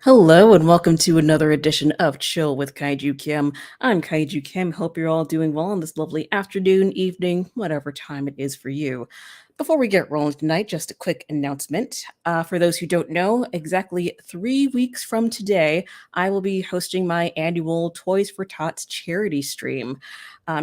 Hello and welcome to another edition of Chill with Kaiju Kim. I'm Kaiju Kim. Hope you're all doing well on this lovely afternoon, evening, whatever time it is for you. Before we get rolling tonight, just a quick announcement. For those who don't know, exactly 3 weeks from today, I will be hosting my annual Toys for Tots charity stream.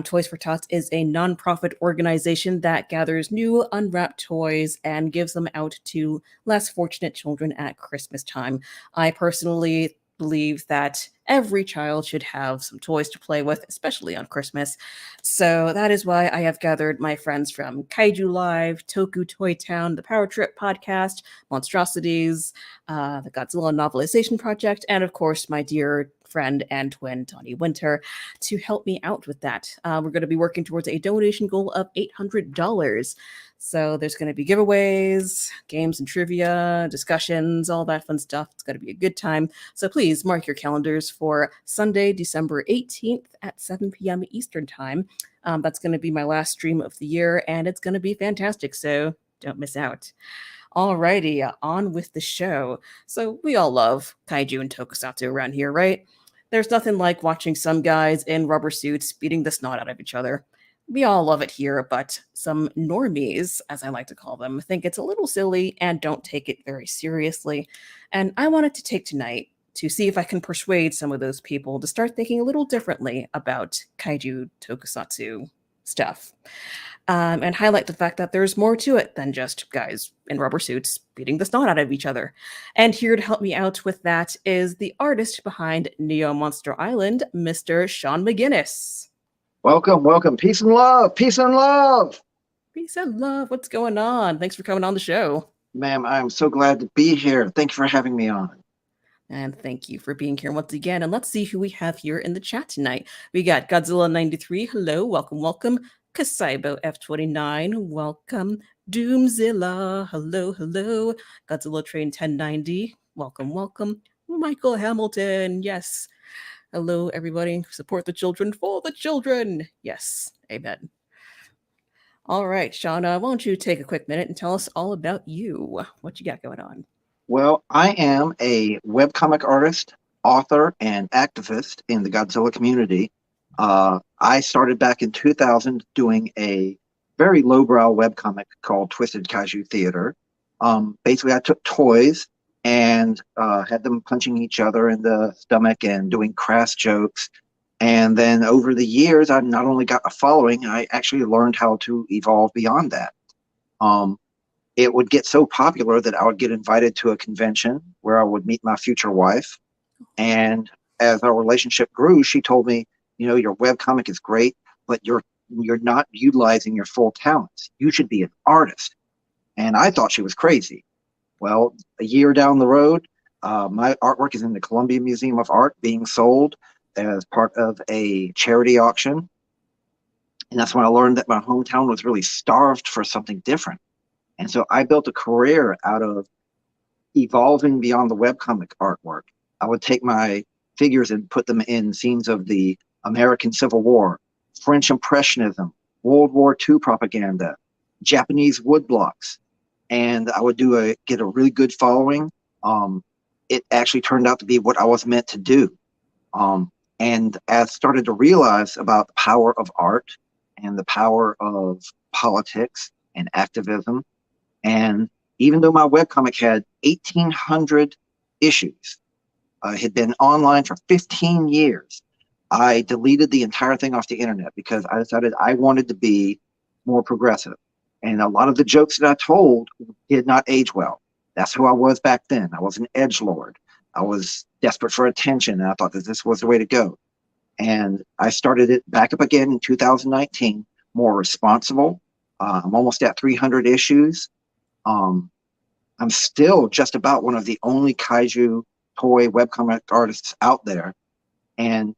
Toys for Tots is a nonprofit organization that gathers new unwrapped toys and gives them out to less fortunate children at Christmas time. I personally believe that every child should have some toys to play with, especially on Christmas. So that is why I have gathered my friends from Kaiju Live, Toku Toy Town, the Power Trip podcast, Monstrosities, the Godzilla Novelization Project, and of course my dear friend and twin Tawny Winter to help me out with that. We're going to be working towards a donation goal of $800. So there's going to be giveaways, games and trivia, discussions, all that fun stuff. It's going to be a good time. So please mark your calendars for Sunday, December 18th at 7 p.m. Eastern Time. That's going to be my last stream of the year, and it's going to be fantastic. So don't miss out. Alrighty, on with the show. So we all love kaiju and tokusatsu around here, right? There's nothing like watching some guys in rubber suits beating the snot out of each other. We all love it here, but some normies, as I like to call them, think it's a little silly and don't take it very seriously. And I wanted to take tonight to see if I can persuade some of those people to start thinking a little differently about kaiju tokusatsu stuff. And highlight the fact that there's more to it than just guys in rubber suits beating the snot out of each other. And here to help me out with that is the artist behind Neo Monster Island, Mr. Sean McGuinness. Welcome, welcome. Peace and love. Peace and love. Peace and love. What's going on? Thanks for coming on the show. Ma'am, I'm so glad to be here. Thank you for having me on. And thank you for being here once again. And let's see who we have here in the chat tonight. We got Godzilla93. Hello, welcome, welcome. Kasaibo F29, welcome. Doomzilla, hello, hello. Godzilla Train 1090, welcome, welcome. Michael Hamilton, yes. Hello, everybody. Support the children for the children. Yes, amen. All right, Shauna, why don't you take a quick minute and tell us all about you? What you got going on? Well, I am a webcomic artist, author, and activist in the Godzilla community. I started back in 2000 doing a very lowbrow webcomic called Twisted Kaiju Theater. Basically, I took toys and had them punching each other in the stomach and doing crass jokes. And then over the years, I not only got a following, I actually learned how to evolve beyond that. It would get so popular that I would get invited to a convention where I would meet my future wife. And as our relationship grew, she told me, you know, your webcomic is great, but you're not utilizing your full talents. You should be an artist. And I thought she was crazy. Well, a year down the road, my artwork is in the Columbia Museum of Art being sold as part of a charity auction. And that's when I learned that my hometown was really starved for something different. And so I built a career out of evolving beyond the webcomic artwork. I would take my figures and put them in scenes of the American Civil War, French Impressionism, World War II propaganda, Japanese woodblocks. And I would get a really good following. It actually turned out to be what I was meant to do. And as I started to realize about the power of art and the power of politics and activism, and even though my webcomic had 1,800 issues, had been online for 15 years, I deleted the entire thing off the internet because I decided I wanted to be more progressive. And a lot of the jokes that I told did not age well. That's who I was back then. I was an edgelord. I was desperate for attention, and I thought that this was the way to go. And I started it back up again in 2019, more responsible. I'm almost at 300 issues. I'm still just about one of the only kaiju toy webcomic artists out there. And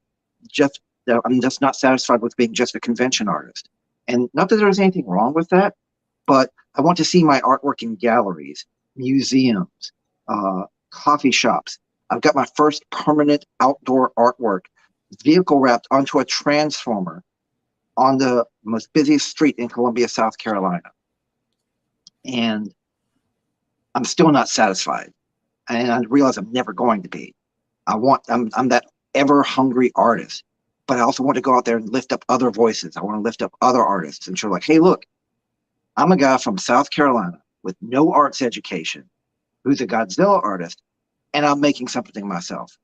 I'm just not satisfied with being just a convention artist. And not that there's anything wrong with that, but I want to see my artwork in galleries, museums, coffee shops. I've got my first permanent outdoor artwork vehicle wrapped onto a transformer on the most busiest street in Columbia, South Carolina. And I'm still not satisfied. And I realize I'm never going to be. I'm that ever hungry artist, but I also want to go out there and lift up other voices. I want to lift up other artists and show like, hey, look, I'm a guy from South Carolina with no arts education who's a Godzilla artist, and I'm making something myself.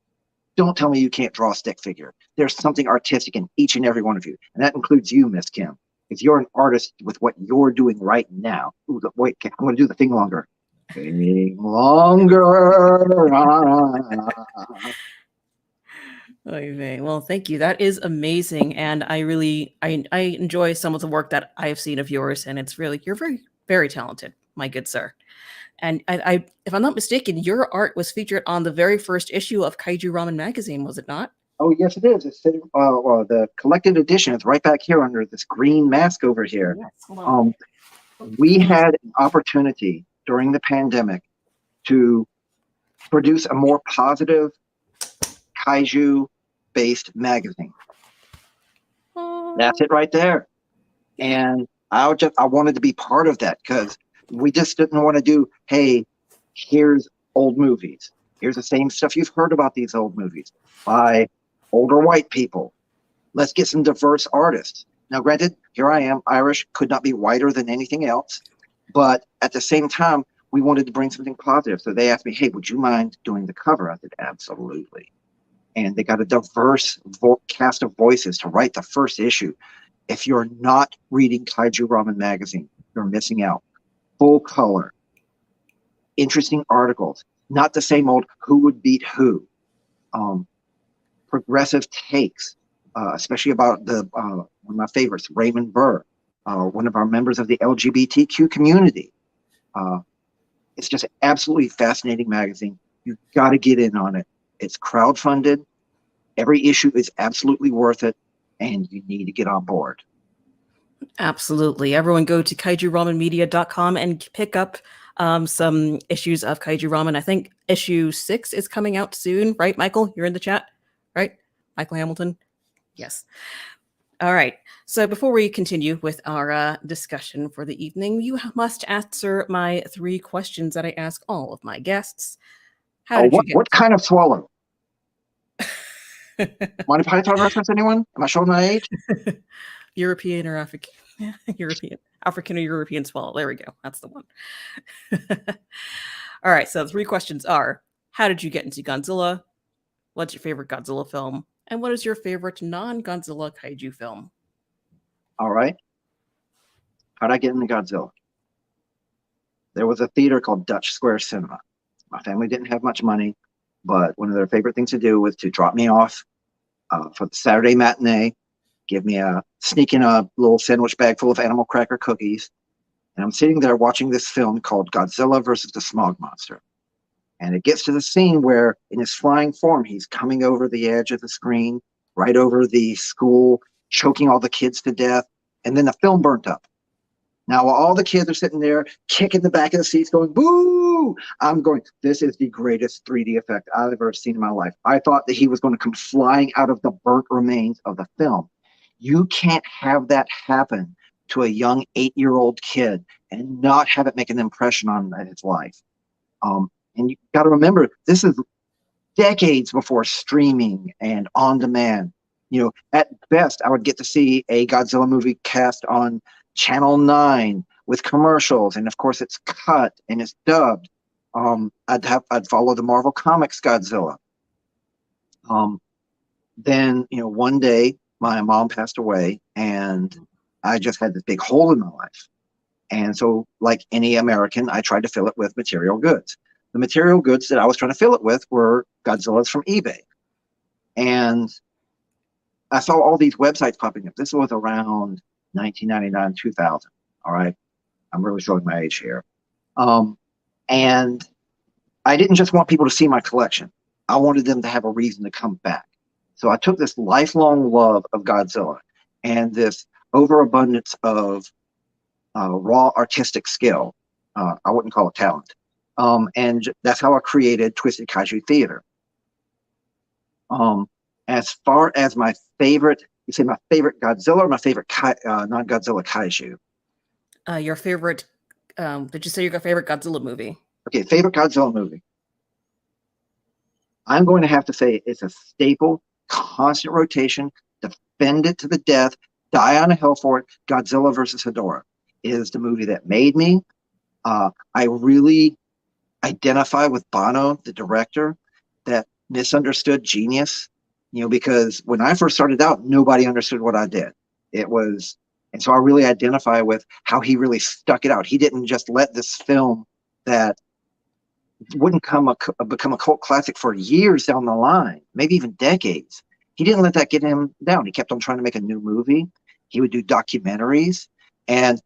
Don't tell me you can't draw a stick figure. There's something artistic in each and every one of you, and that includes you, Miss Kim. If you're an artist with what you're doing right now, ooh, wait, I'm going to do the thing longer. Thing longer. Well, thank you. That is amazing, and I enjoy some of the work that I have seen of yours, and it's really you're very very talented, my good sir. And if I'm not mistaken, your art was featured on the very first issue of Kaiju Ramen magazine, was it not? Oh, yes, it is. It's the collected edition. It's right back here under this green mask over here. Yes, hold on. We had an opportunity during the pandemic to produce a more positive kaiju-based magazine. That's it right there. And I wanted to be part of that because we just didn't want to do, hey, here's old movies. Here's the same stuff you've heard about these old movies by older white people. Let's get some diverse artists. Now, granted, here I am, Irish, could not be whiter than anything else. But at the same time, we wanted to bring something positive. So they asked me, hey, would you mind doing the cover? I said, absolutely. And they got a diverse cast of voices to write the first issue. If you're not reading Kaiju Ramen magazine, you're missing out. Full color, interesting articles, not the same old who would beat who. Progressive takes, especially about one of my favorites, Raymond Burr, one of our members of the LGBTQ community. It's just an absolutely fascinating magazine. You've got to get in on it. It's crowdfunded. Every issue is absolutely worth it, and you need to get on board. Absolutely. Everyone go to kaijuramenmedia.com and pick up some issues of Kaiju Ramen. I think issue 6 is coming out soon, right, Michael? You're in the chat, right? Michael Hamilton? Yes. All right. So before we continue with our discussion for the evening, you must answer my 3 questions that I ask all of my guests. How did you get what kind of swallow? Monty Python reference, anyone? Am I showing my age? European or African? African or European swallow. There we go. That's the one. All right. So the 3 questions are: how did you get into Godzilla? What's your favorite Godzilla film? And what is your favorite non-Godzilla kaiju film? All right. How'd I get into Godzilla? There was a theater called Dutch Square Cinema. My family didn't have much money, but one of their favorite things to do was to drop me off for the Saturday matinee, sneak in a little sandwich bag full of animal cracker cookies. And I'm sitting there watching this film called Godzilla versus the Smog Monster. And it gets to the scene where in his flying form, he's coming over the edge of the screen, right over the school, choking all the kids to death. And then the film burnt up. Now, while all the kids are sitting there, kicking the back of the seats, going, boo, I'm going, this is the greatest 3D effect I've ever seen in my life. I thought that he was going to come flying out of the burnt remains of the film. You can't have that happen to a young 8-year-old kid and not have it make an impression on his life. And you got to remember, this is decades before streaming and on demand. You know, at best, I would get to see a Godzilla movie cast on Channel 9 with commercials, and of course, it's cut and it's dubbed. I'd follow the Marvel Comics Godzilla. Then, one day my mom passed away, and I just had this big hole in my life. And so, like any American, I tried to fill it with material goods. The material goods that I was trying to fill it with were Godzillas from eBay. And I saw all these websites popping up. This was around 1999, 2000. All right. I'm really showing my age here. And I didn't just want people to see my collection. I wanted them to have a reason to come back. So I took this lifelong love of Godzilla and this overabundance of raw artistic skill. I wouldn't call it talent. And that's how I created Twisted Kaiju Theater. As far as my favorite, you say my favorite Godzilla or my favorite non-Godzilla kaiju? Your favorite? Did you say your favorite Godzilla movie? Okay, favorite Godzilla movie. I'm going to have to say it's a staple, constant rotation, defend it to the death, die on a hill for it. Godzilla versus Hedorah is the movie that made me. I really identify with Bono, the director, that misunderstood genius, because when I first started out, nobody understood what I did. It was, and so I really identify with how he really stuck it out. He didn't just let this film that wouldn't become a cult classic for years down the line, maybe even decades. He didn't let that get him down. He kept on trying to make a new movie. He would do documentaries, and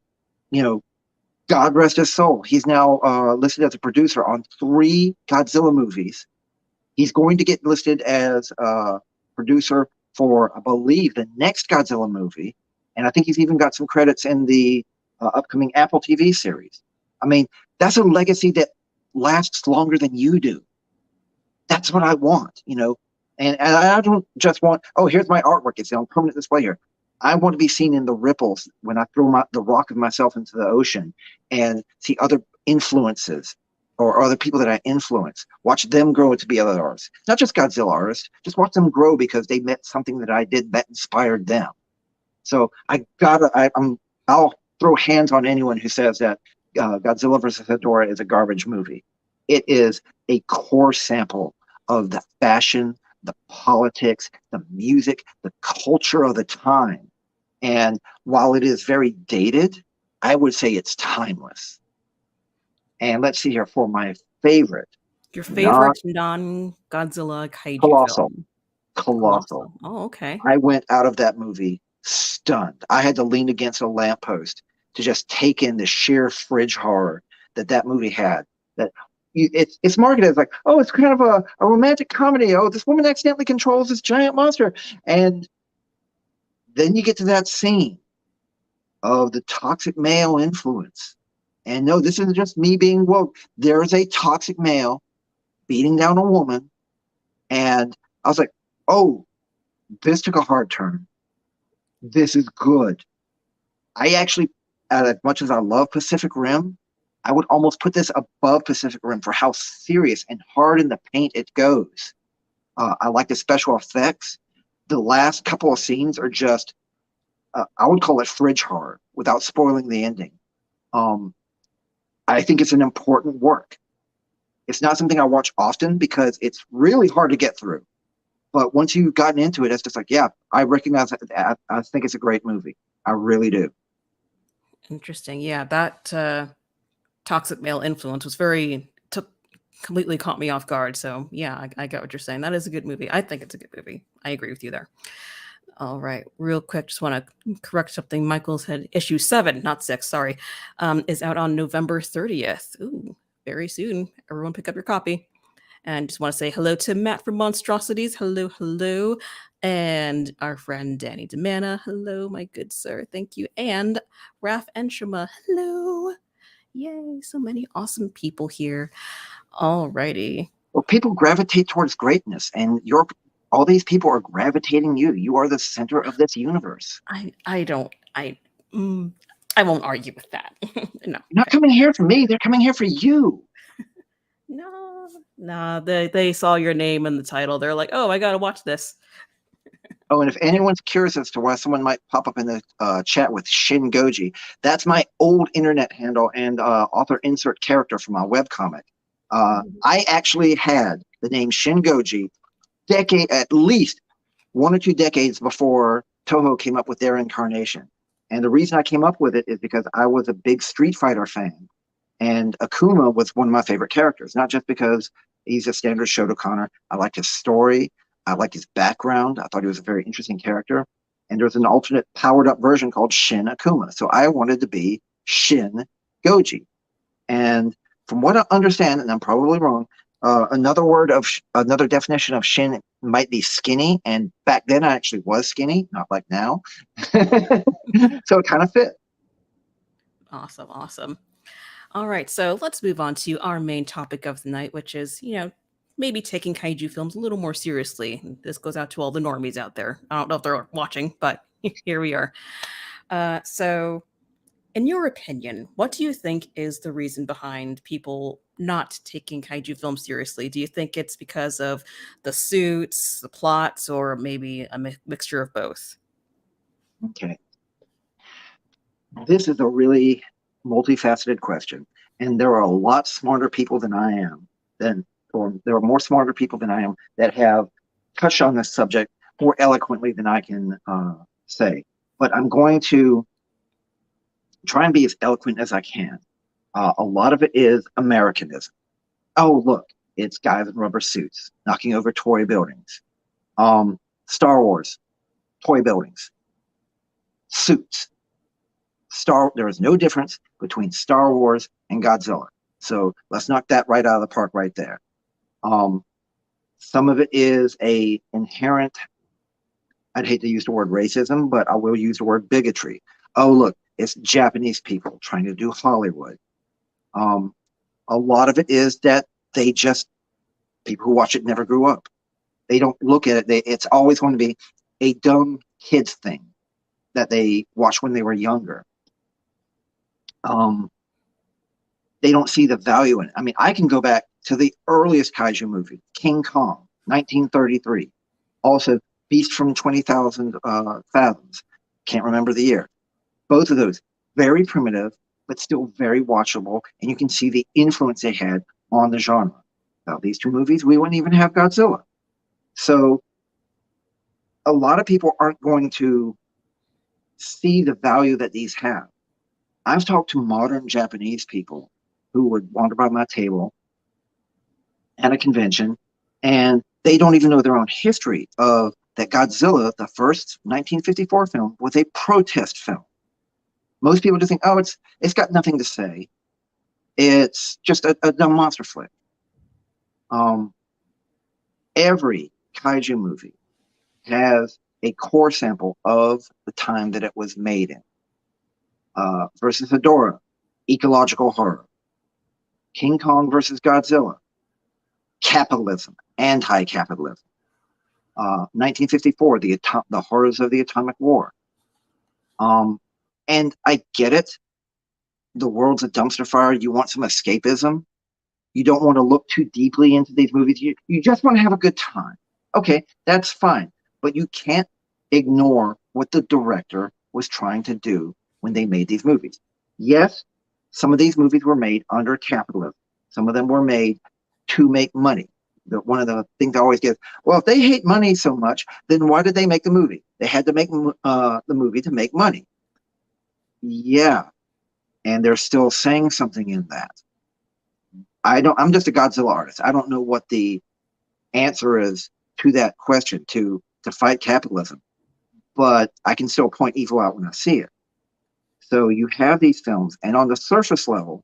God rest his soul. He's now listed as a producer on 3 Godzilla movies. He's going to get listed as a producer for, I believe, the next Godzilla movie. And I think he's even got some credits in the upcoming Apple TV series. I mean, that's a legacy that lasts longer than you do. That's what I want. And I don't just want, oh, here's my artwork. It's on permanent display here. I want to be seen in the ripples when I throw the rock of myself into the ocean and see other influences or other people that I influence. Watch them grow to be other artists, not just Godzilla artists. Just watch them grow because they met something that I did that inspired them. So I'll throw hands on anyone who says that Godzilla versus Hedorah is a garbage movie. It is a core sample of the fashion, the politics, the music, the culture of the time. And while it is very dated, I would say it's timeless. And let's see here for my favorite, Your not favorite non-Godzilla kaiju colossal, film? colossal. Colossal. Oh, okay. I went out of that movie stunned. I had to lean against a lamppost to just take in the sheer fridge horror that movie had. That it's marketed as like, oh, it's kind of a romantic comedy. Oh, this woman accidentally controls this giant monster. And then you get to that scene of the toxic male influence. And no, this isn't just me being woke. There's a toxic male beating down a woman. And I was like, oh, this took a hard turn. This is good. I actually, as much as I love Pacific Rim, I would almost put this above Pacific Rim for how serious and hard in the paint it goes. I like the special effects. The last couple of scenes are just, I would call it fridge horror without spoiling the ending. I think it's an important work. It's not something I watch often because it's really hard to get through. But once you've gotten into it, it's just like, yeah, I recognize it. I think it's a great movie. I really do. Interesting. Yeah, that toxic male influence was completely caught me off guard. So yeah, I get what you're saying. That is a good movie. I think it's a good movie. I agree with you there. All right, real quick, just want to correct something. Michael said issue 7, not 6, sorry, is out on November 30th. Ooh, very soon. Everyone pick up your copy. And just want to say hello to Matt from Monstrosities. Hello, hello. And our friend Danny Demana. Hello, my good sir. Thank you. And Raf Enshama. Hello. Yay, so many awesome people here. All righty. Well, people gravitate towards greatness, and all these people are gravitating you. You are the center of this universe. I don't I won't argue with that. No. You're not coming here for me. They're coming here for you. No, they saw your name in the title. They're like, oh, I gotta watch this. Oh, and if anyone's curious as to why someone might pop up in the chat with Shin Goji, that's my old internet handle and author insert character for my webcomic. I actually had the name Shin Goji at least 1 or 2 decades before Toho came up with their incarnation. And the reason I came up with it is because I was a big Street Fighter fan. And Akuma was one of my favorite characters, not just because he's a standard Shotokaner. I liked his story. I liked his background. I thought he was a very interesting character. And there's an alternate powered up version called Shin Akuma. So I wanted to be Shin Goji. And from what I understand, and I'm probably wrong, Another definition of shin might be skinny, and back then I actually was skinny, not like now. So it kind of fit. Awesome, awesome. All right, so let's move on to our main topic of the night, which is, maybe taking kaiju films a little more seriously. This goes out to all the normies out there. I don't know if they're watching, but here we are. So, in your opinion, what do you think is the reason behind people not taking kaiju films seriously? Do you think it's because of the suits, the plots, or maybe a mixture of both? Okay, this is a really multifaceted question, and there are a lot smarter people than I am than, or there are more smarter people than I am that have touched on this subject more eloquently than I can say. But I'm going to try and be as eloquent as I can. A lot of it is Americanism. Oh, look, it's guys in rubber suits knocking over toy buildings. Star Wars, toy buildings, suits. There is no difference between Star Wars and Godzilla. So let's knock that right out of the park right there. Um, some of it is a inherent, I'd hate to use the word racism, but I will use the word bigotry. Oh, look, it's Japanese people trying to do Hollywood. Um, a lot of it is that they just, people who watch it never grew up. They don't look at it. It's always going to be a dumb kids thing that they watched when they were younger. Um, they don't see the value in it. I mean, I can go back to the earliest kaiju movie, King Kong, 1933. Also, Beast from 20,000 Fathoms. Can't remember the year. Both of those, very primitive, but still very watchable. And you can see the influence they had on the genre. Without these two movies, we wouldn't even have Godzilla. So a lot of people aren't going to see the value that these have. I've talked to modern Japanese people who would wander by my table at a convention, and they don't even know their own history of that Godzilla, the first 1954 film, was a protest film. Most people just think, oh, it's got nothing to say. It's just a dumb monster flick. Um, every kaiju movie has a core sample of the time that it was made in. Versus Hedorah, ecological horror. King Kong versus Godzilla, capitalism, anti-capitalism. 1954, the horrors of the atomic war. Um, and I get it. The world's a dumpster fire. You want some escapism. You don't want to look too deeply into these movies. You just want to have a good time. Okay, that's fine. But you can't ignore what the director was trying to do when they made these movies. Yes, some of these movies were made under capitalism. Some of them were made to make money. One of the things I always get, well, if they hate money so much, then why did they make the movie? They had to make the movie to make money. Yeah, and they're still saying something in that. I'm just a Godzilla artist. I don't know what the answer is to that question to fight capitalism, but I can still point evil out when I see it. So you have these films, and on the surface level,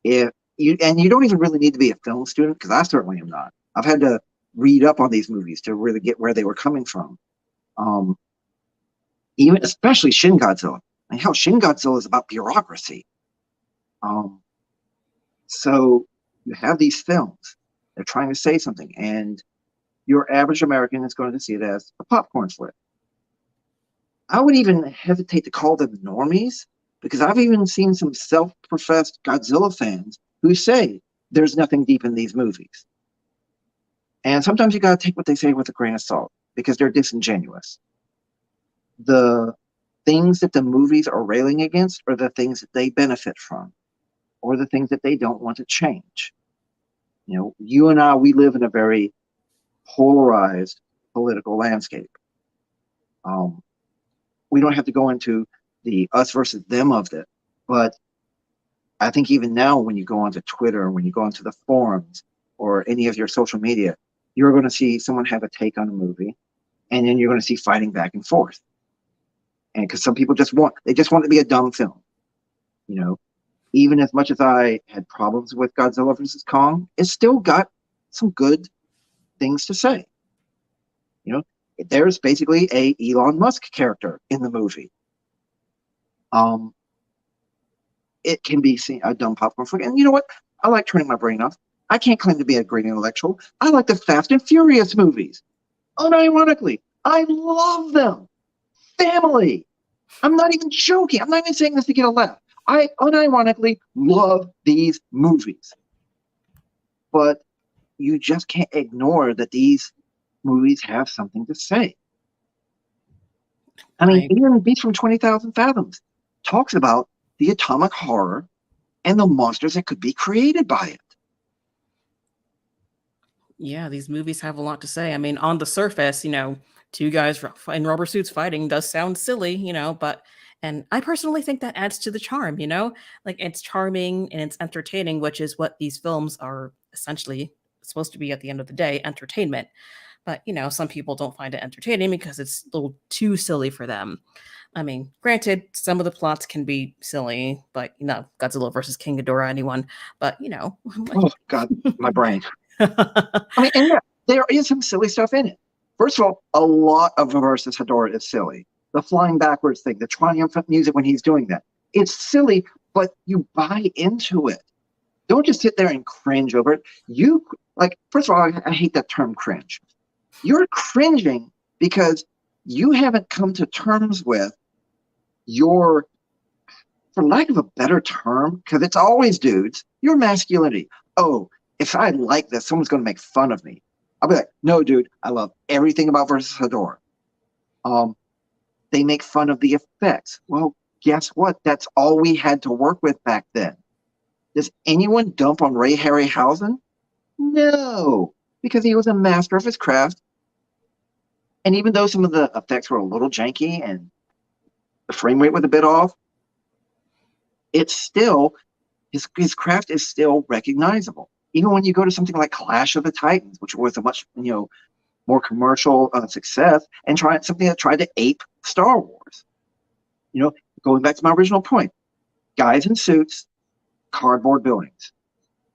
if you don't even really need to be a film student, because I certainly am not. I've had to read up on these movies to really get where they were coming from. Um, Even especially Shin Godzilla. I mean, hell, Shin Godzilla is about bureaucracy. Um, so you have these films. They're trying to say something, and your average American is going to see it as a popcorn flick. I would even hesitate to call them normies because I've even seen some self-professed Godzilla fans who say there's nothing deep in these movies. And sometimes you got to take what they say with a grain of salt because they're disingenuous. The things that the movies are railing against are the things that they benefit from or the things that they don't want to change. You know, you and I, we live in a very polarized political landscape. Um, we don't have to go into the us versus them of it, but I think even now, when you go onto Twitter, when you go onto the forums or any of your social media, you're going to see someone have a take on a movie, and then you're going to see fighting back and forth. And because some people they just want it to be a dumb film, you know. Even as much as I had problems with Godzilla versus Kong, it still got some good things to say. You know, there's basically a Elon Musk character in the movie. Um, it can be seen a dumb popcorn flick. And you know what? I like turning my brain off. I can't claim to be a great intellectual. I like the Fast and Furious movies. Unironically, I love them. Family. I'm not even joking. I'm not even saying this to get a laugh. I unironically love these movies. But you just can't ignore that these movies have something to say. I mean, I even Beast from 20,000 Fathoms talks about the atomic horror and the monsters that could be created by it. Yeah, these movies have a lot to say. I mean, on the surface, two guys in rubber suits fighting does sound silly, but and I personally think that adds to the charm, like it's charming and it's entertaining, which is what these films are essentially supposed to be at the end of the day, entertainment. But, some people don't find it entertaining because it's a little too silly for them. I mean, granted, some of the plots can be silly, but Godzilla versus King Ghidorah, anyone, but Oh, God, my brain. I mean, and yeah, there is some silly stuff in it. First of all, a lot of versus Hedorah is silly. The flying backwards thing, the triumphant music when he's doing that. It's silly, but you buy into it. Don't just sit there and cringe over it. You, like, first of all, I hate that term cringe. You're cringing because you haven't come to terms with your, for lack of a better term, because it's always dudes, your masculinity. Oh, if I like this, someone's going to make fun of me. I'll be like, no, dude, I love everything about versus Hedorah. Um, they make fun of the effects. Well, guess what? That's all we had to work with back then. Does anyone dump on Ray Harryhausen? No, because he was a master of his craft. And even though some of the effects were a little janky and the frame rate was a bit off, it's still his craft is still recognizable. Even when you go to something like Clash of the Titans, which was a much more commercial success, and try something that tried to ape Star Wars. Going back to my original point, guys in suits, cardboard buildings.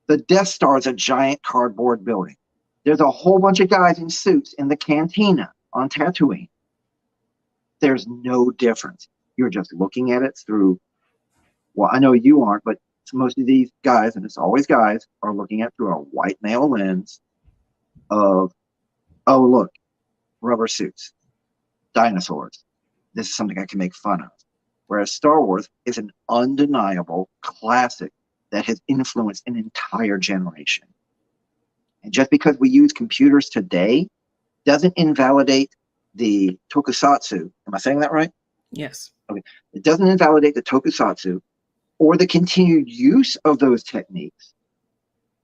The Death Star is a giant cardboard building. There's a whole bunch of guys in suits in the cantina on Tatooine. There's no difference. You're just looking at it through, well, I know you aren't, but most of these guys, and it's always guys, are looking at through a white male lens of, oh, look, rubber suits, dinosaurs. This is something I can make fun of. Whereas Star Wars is an undeniable classic that has influenced an entire generation. And just because we use computers today doesn't invalidate the tokusatsu. Am I saying that right? Yes. Okay. It doesn't invalidate the tokusatsu or the continued use of those techniques.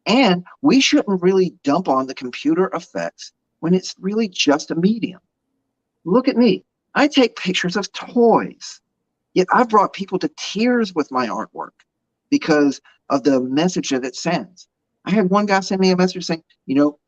And we shouldn't really dump on the computer effects when it's really just a medium. Look at me. I take pictures of toys, yet I've brought people to tears with my artwork because of the message that it sends. I had one guy send me a message saying,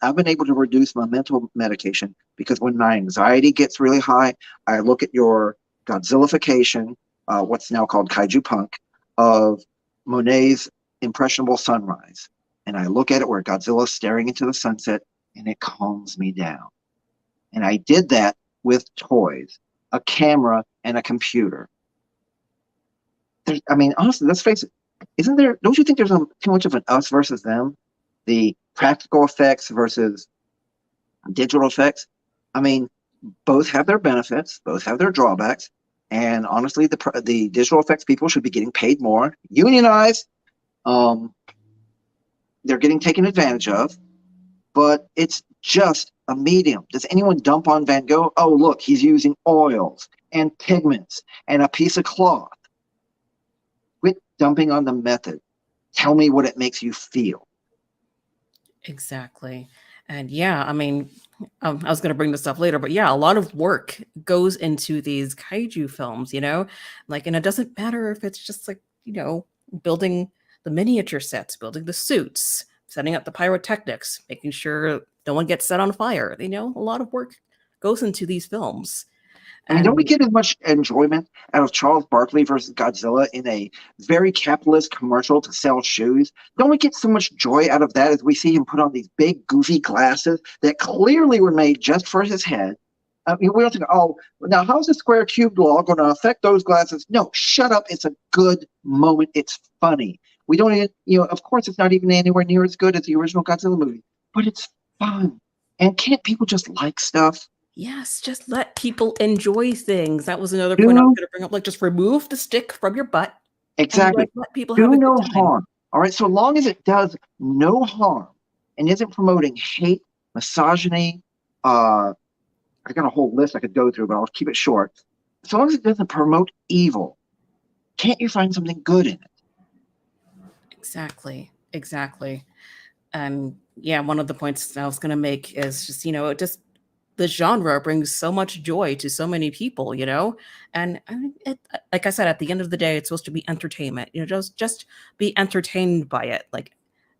I've been able to reduce my mental medication because when my anxiety gets really high, I look at your Godzillification, what's now called Kaiju Punk, of Monet's Impressionable Sunrise. And I look at it where Godzilla's staring into the sunset and it calms me down. And I did that with toys, a camera, and a computer. Honestly, let's face it. Don't you think there's too much of an us versus them? The practical effects versus digital effects. I mean, both have their benefits, both have their drawbacks. And honestly, the digital effects people should be getting paid more. Unionized, they're getting taken advantage of, but it's just a medium. Does anyone dump on Van Gogh? Oh, look, he's using oils and pigments and a piece of cloth. Quit dumping on the method. Tell me what it makes you feel. Exactly. And yeah, I mean, I was going to bring this up later, but yeah, a lot of work goes into these kaiju films, like, and it doesn't matter if it's just like, building the miniature sets, building the suits, setting up the pyrotechnics, making sure no one gets set on fire. A lot of work goes into these films. I mean, don't we And get as much enjoyment out of Charles Barkley versus Godzilla in a very capitalist commercial to sell shoes? Don't we get so much joy out of that as we see him put on these big, goofy glasses that clearly were made just for his head? I mean, we don't think, oh, now how's the square cube law going to affect those glasses? No, shut up. It's a good moment. It's funny. We don't even, of course, it's not even anywhere near as good as the original Godzilla movie, but it's fun. And can't people just like stuff? yes, just let people enjoy things. That was another point I was Do gonna bring up, like, just remove the stick from your butt and, exactly. like, let people have Do a good no time. harm. All right. So long as it does no harm and isn't promoting hate, misogyny, I got a whole list I could go through, but I'll keep it short. So long as it doesn't promote evil, can't you find something good in it? Exactly, exactly. And yeah, one of the points I was gonna make is just, it just the genre brings so much joy to so many people, and I mean, like I said, at the end of the day, it's supposed to be entertainment. Just be entertained by it. Like,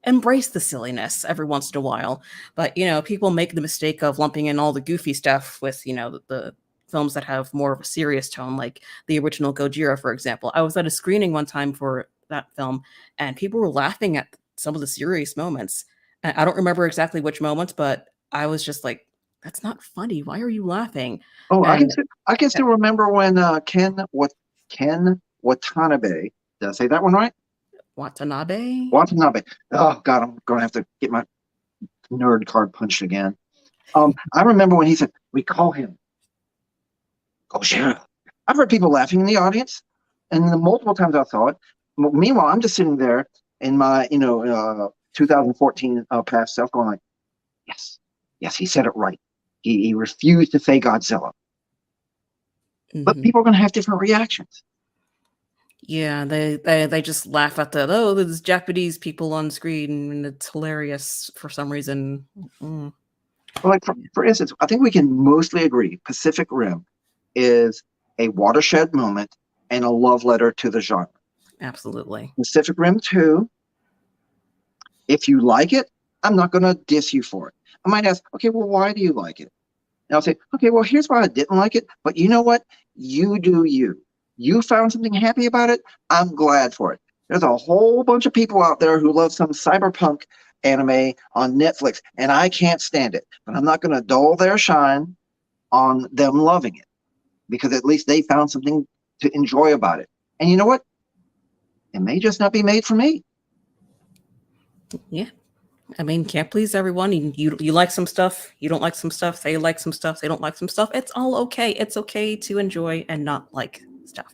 embrace the silliness every once in a while. But people make the mistake of lumping in all the goofy stuff with the films that have more of a serious tone, like the original Gojira, for example. I was at a screening one time for that film, and people were laughing at some of the serious moments. And I don't remember exactly which moments, but I was just like, "That's not funny. Why are you laughing?" Oh, And I can still remember when Ken Watanabe, did I say that one right? Watanabe. Watanabe. Oh God, I'm gonna have to get my nerd card punched again. I remember when he said, "We call him Gojira." I've heard people laughing in the audience, and the multiple times I saw it. Meanwhile, I'm just sitting there in my 2014 past self, going like, "Yes, yes, he said it right. He refused to say Godzilla." But Hmm. people are going to have different reactions. Yeah, they just laugh at oh, there's Japanese people on screen and it's hilarious for some reason. Mm, Well, like for instance, I think we can mostly agree Pacific Rim is a watershed moment and a love letter to the genre. absolutely. Pacific Rim 2, if you like it, I'm not going to diss you for it. I might ask, okay, well, why do you like it? And I'll say, okay, well, here's why I didn't like it. But you know what? You do you. You found something happy about it. I'm glad for it. There's a whole bunch of people out there who love some cyberpunk anime on Netflix, and I can't stand it. But I'm not going to dull their shine on them loving it because at least they found something to enjoy about it. And you know what? It may just not be made for me. Yeah. I mean, can't please everyone. You like some stuff, you don't like some stuff, they like some stuff, they don't like some stuff. It's all okay. It's okay to enjoy and not like stuff.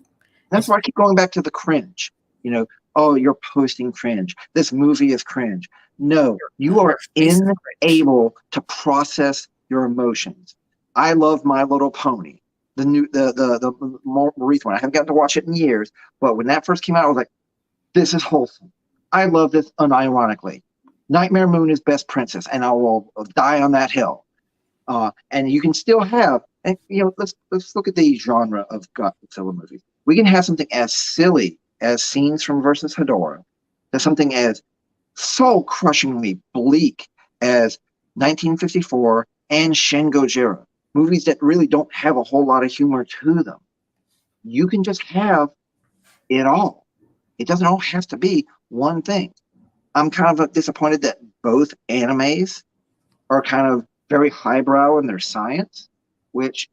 That's It's why I keep going back to the cringe. You know, oh, you're posting cringe. This movie is cringe. No, you your are face is cringe. unable to process your emotions. I love My Little Pony, the new, the more recent one. I haven't gotten to watch it in years, but when that first came out, I was like, this is wholesome. I love this unironically. Nightmare Moon is best princess, and I will die on that hill. And you can still have, and let's look at the genre of Godzilla movies. We can have something as silly as scenes from Versus Hedorah, to something as soul-crushingly bleak as 1954 and Shin Gojira, movies that really don't have a whole lot of humor to them. You can just have it all. It doesn't all have to be one thing. I'm kind of disappointed that both animes are kind of very highbrow in their science, which,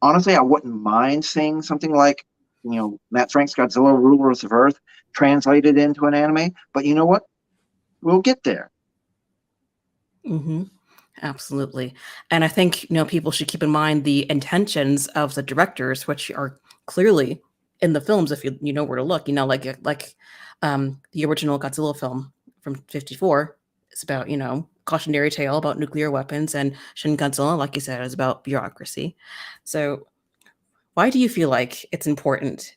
honestly, I wouldn't mind seeing something like, Matt Frank's Godzilla Rulers of Earth translated into an anime. But you know what? We'll get there. Hmm. Absolutely. And I think, people should keep in mind the intentions of the directors, which are clearly in the films if you know where to look, like the original Godzilla film from 54 is about, cautionary tale about nuclear weapons, and Shin Godzilla, like you said, is about bureaucracy. So why do you feel like it's important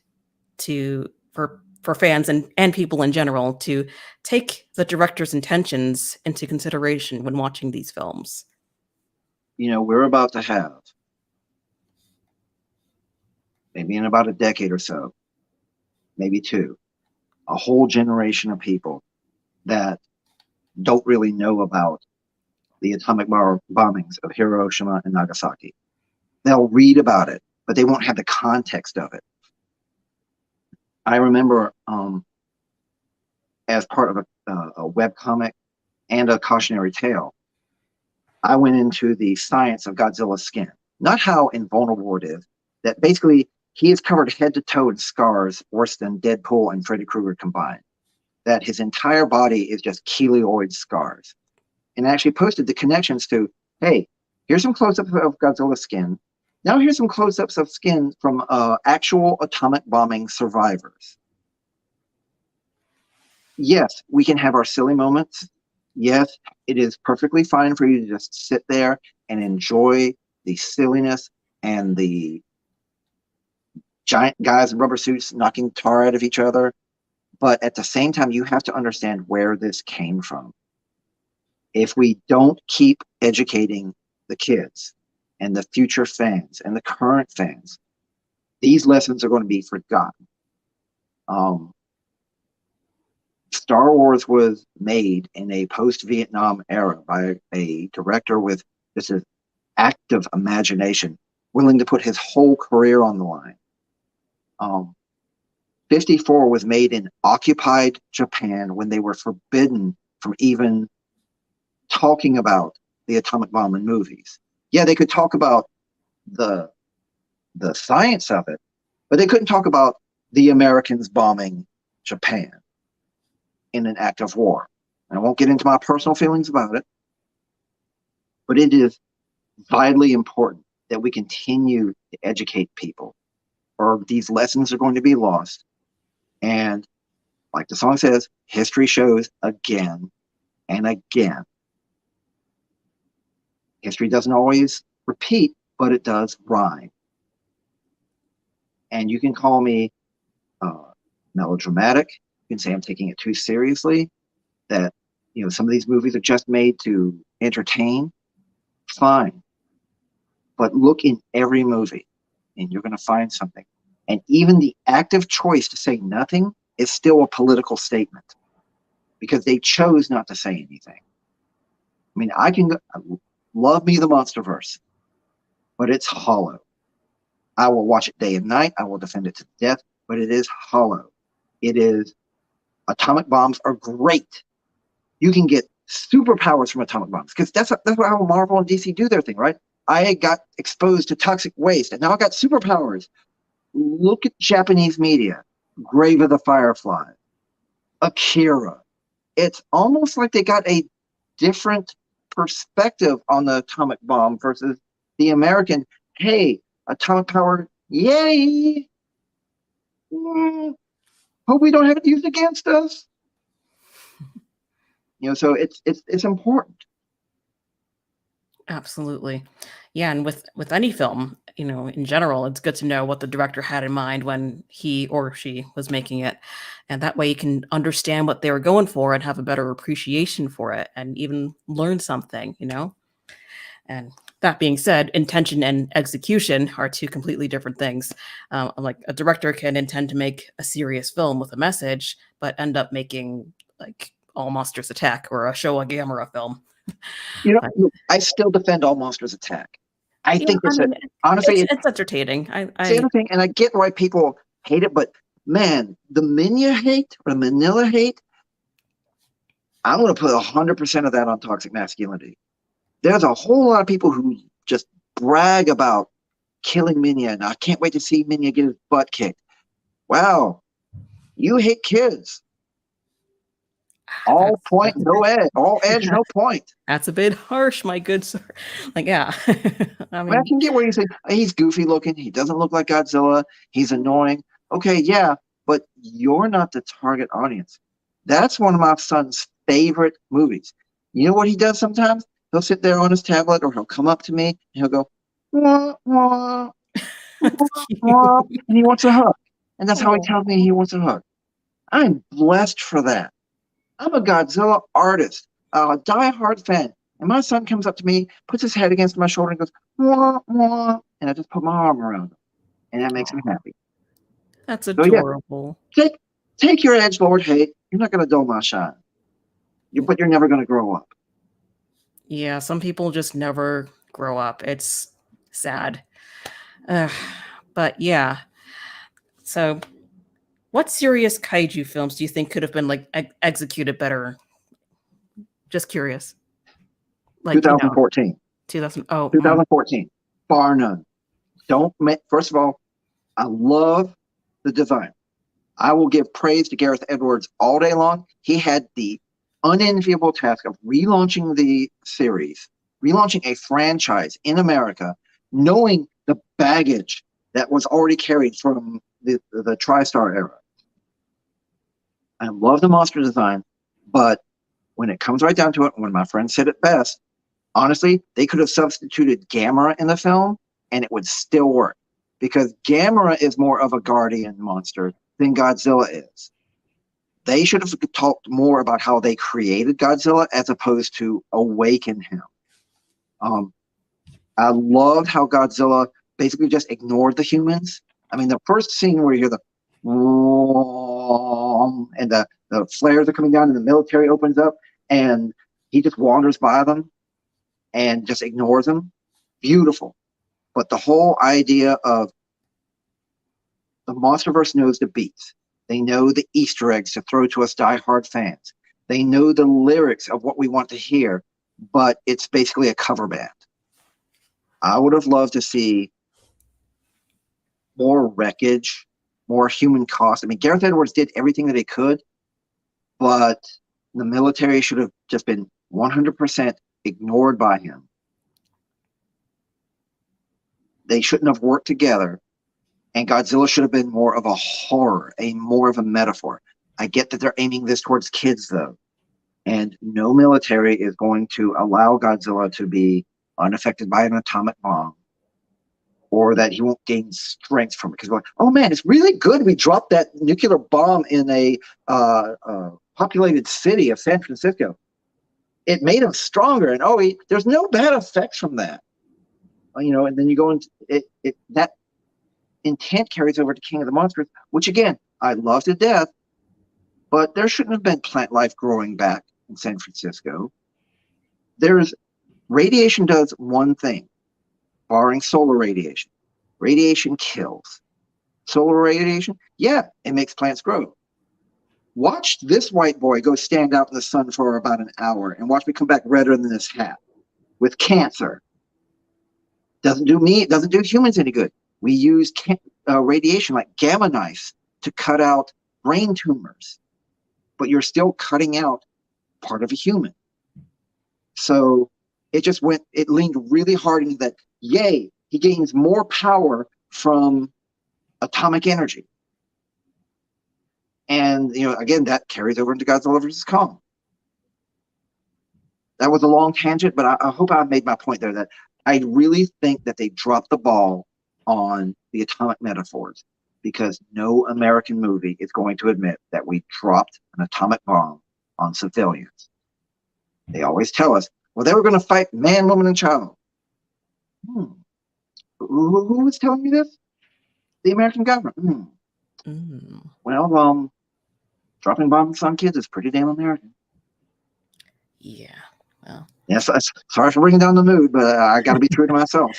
for fans and people in general to take the director's intentions into consideration when watching these films? We're about to have, maybe in about a decade or so, maybe two, a whole generation of people that don't really know about the atomic bombings of Hiroshima and Nagasaki. They'll read about it. but they won't have the context of it. I remember as part of a web comic and a cautionary tale, I went into the science of Godzilla's skin, not how invulnerable it is, that basically he is covered head to toe in scars worse than Deadpool and Freddy Krueger combined, that his entire body is just keloid scars. And I actually posted the connections to, hey, here's some close-ups of Godzilla's skin. Now here's some close-ups of skin from actual atomic bombing survivors. Yes, we can have our silly moments. Yes, it is perfectly fine for you to just sit there and enjoy the silliness and the giant guys in rubber suits knocking tar out of each other. But at the same time, you have to understand where this came from. If we don't keep educating the kids and the future fans and the current fans, these lessons are going to be forgotten. Star Wars was made in a post-Vietnam era by a director with just an active imagination, willing to put his whole career on the line. 54 was made in occupied Japan when they were forbidden from even talking about the atomic bomb in movies. Yeah, they could talk about the science of it, but they couldn't talk about the Americans bombing Japan in an act of war. And I won't get into my personal feelings about it, but it is vitally important that we continue to educate people, or these lessons are going to be lost. And like the song says, history shows again and again. History doesn't always repeat, but it does rhyme. And you can call me melodramatic. You can say I'm taking it too seriously, that some of these movies are just made to entertain. Fine. But look in every movie and you're going to find something. And even the active choice to say nothing is still a political statement, because they chose not to say anything. I mean, I can love me the Monsterverse, but it's hollow. I will watch it day and night. I will defend it to death, but it is hollow. It is, atomic bombs are great. You can get superpowers from atomic bombs, because that's how Marvel and DC do their thing, right? I got exposed to toxic waste and now I got superpowers. Look at Japanese media, Grave of the Firefly, Akira. It's almost like they got a different perspective on the atomic bomb versus the American. Hey, atomic power, yay! Hope we don't have it used against us. So it's important. Absolutely. Yeah, and with any film, in general, it's good to know what the director had in mind when he or she was making it. And that way you can understand what they were going for and have a better appreciation for it and even learn something. And that being said, intention and execution are two completely different things. Like a director can intend to make a serious film with a message, but end up making like All Monsters Attack or a Showa Gamera film. Look, I still defend All Monsters Attack. I Yeah, think I mean, honestly, it's entertaining. it's the other thing, and I get why people hate it, but man, the Minya hate or the Manila hate, I'm going to put 100% of that on toxic masculinity. There's a whole lot of people who just brag about killing Minya, and I can't wait to see Minya get his butt kicked. Wow, you hate kids. All point, that's no edge. All edge, no point. that's a bit harsh, my good sir. Like, yeah, I I mean, I mean, can get where you say he's goofy looking. He doesn't look like Godzilla. He's annoying. Okay, yeah, but you're not the target audience. That's one of my son's favorite movies. You know what he does sometimes? He'll sit there on his tablet, or he'll come up to me and he'll go, wah, wah, that's wah, wah, cute. and he wants a hug. And that's how he Oh, tells me he wants a hug. I'm blessed for that. I'm a Godzilla artist, a die-hard fan. And my son comes up to me, puts his head against my shoulder and goes, wah, wah. And I just put my arm around him. And that makes him happy. that's So yeah, adorable. take your edge, Lord hate. You're not gonna dull my shine. But you're never gonna grow up. Yeah, some people just never grow up. It's sad. Ugh. But yeah, so what serious kaiju films do you think could have been like executed better? Just curious. Like, 2014. 2000. Oh, 2014. Bar none. Don't make, first of all, I love the design. I will give praise to Gareth Edwards all day long. He had the unenviable task of relaunching the series, relaunching a franchise in America, knowing the baggage that was already carried from the TriStar era. I love the monster design, but when it comes right down to it, when my friend said it best, honestly, they could have substituted Gamera in the film and it would still work because Gamera is more of a guardian monster than Godzilla is. They should have talked more about how they created Godzilla as opposed to awaken him. Um, I loved how Godzilla basically just ignored the humans. I mean, the first scene where you hear the and the flares are coming down and the military opens up and he just wanders by them and just ignores them. Beautiful. But the whole idea of the Monsterverse knows the beats. They know the Easter eggs to throw to us diehard fans. They know the lyrics of what we want to hear, but it's basically a cover band. I would have loved to see more wreckage, more human cost. I mean, Gareth Edwards did everything that he could, but the military should have just been 100% ignored by him. They shouldn't have worked together. And Godzilla should have been more of a horror, more of a metaphor. I get that they're aiming this towards kids, though. And no military is going to allow Godzilla to be unaffected by an atomic bomb or that he won't gain strength from it. Because going, oh man, it's really good we dropped that nuclear bomb in a populated city of San Francisco. It made him stronger. And there's no bad effects from that. And then you go into that intent carries over to King of the Monsters, which again, I love to death, but there shouldn't have been plant life growing back in San Francisco. Radiation does one thing, barring solar radiation. Radiation kills. Solar radiation, yeah, it makes plants grow. Watch this white boy go stand out in the sun for about an hour and watch me come back redder than this hat with cancer. Doesn't do humans any good. We use radiation like gamma knives to cut out brain tumors, but you're still cutting out part of a human. So it leaned really hard into that. Yay, he gains more power from atomic energy. And, again, that carries over into Godzilla vs. Kong. That was a long tangent, but I hope I made my point there that I really think that they dropped the ball on the atomic metaphors because no American movie is going to admit that we dropped an atomic bomb on civilians. They always tell us, well, they were going to fight man, woman, and child. Who was telling me this? The American government. Well, dropping bombs on kids is pretty damn American. Yeah. Well. Yes, sorry for bringing down the mood, but I got to be true to myself.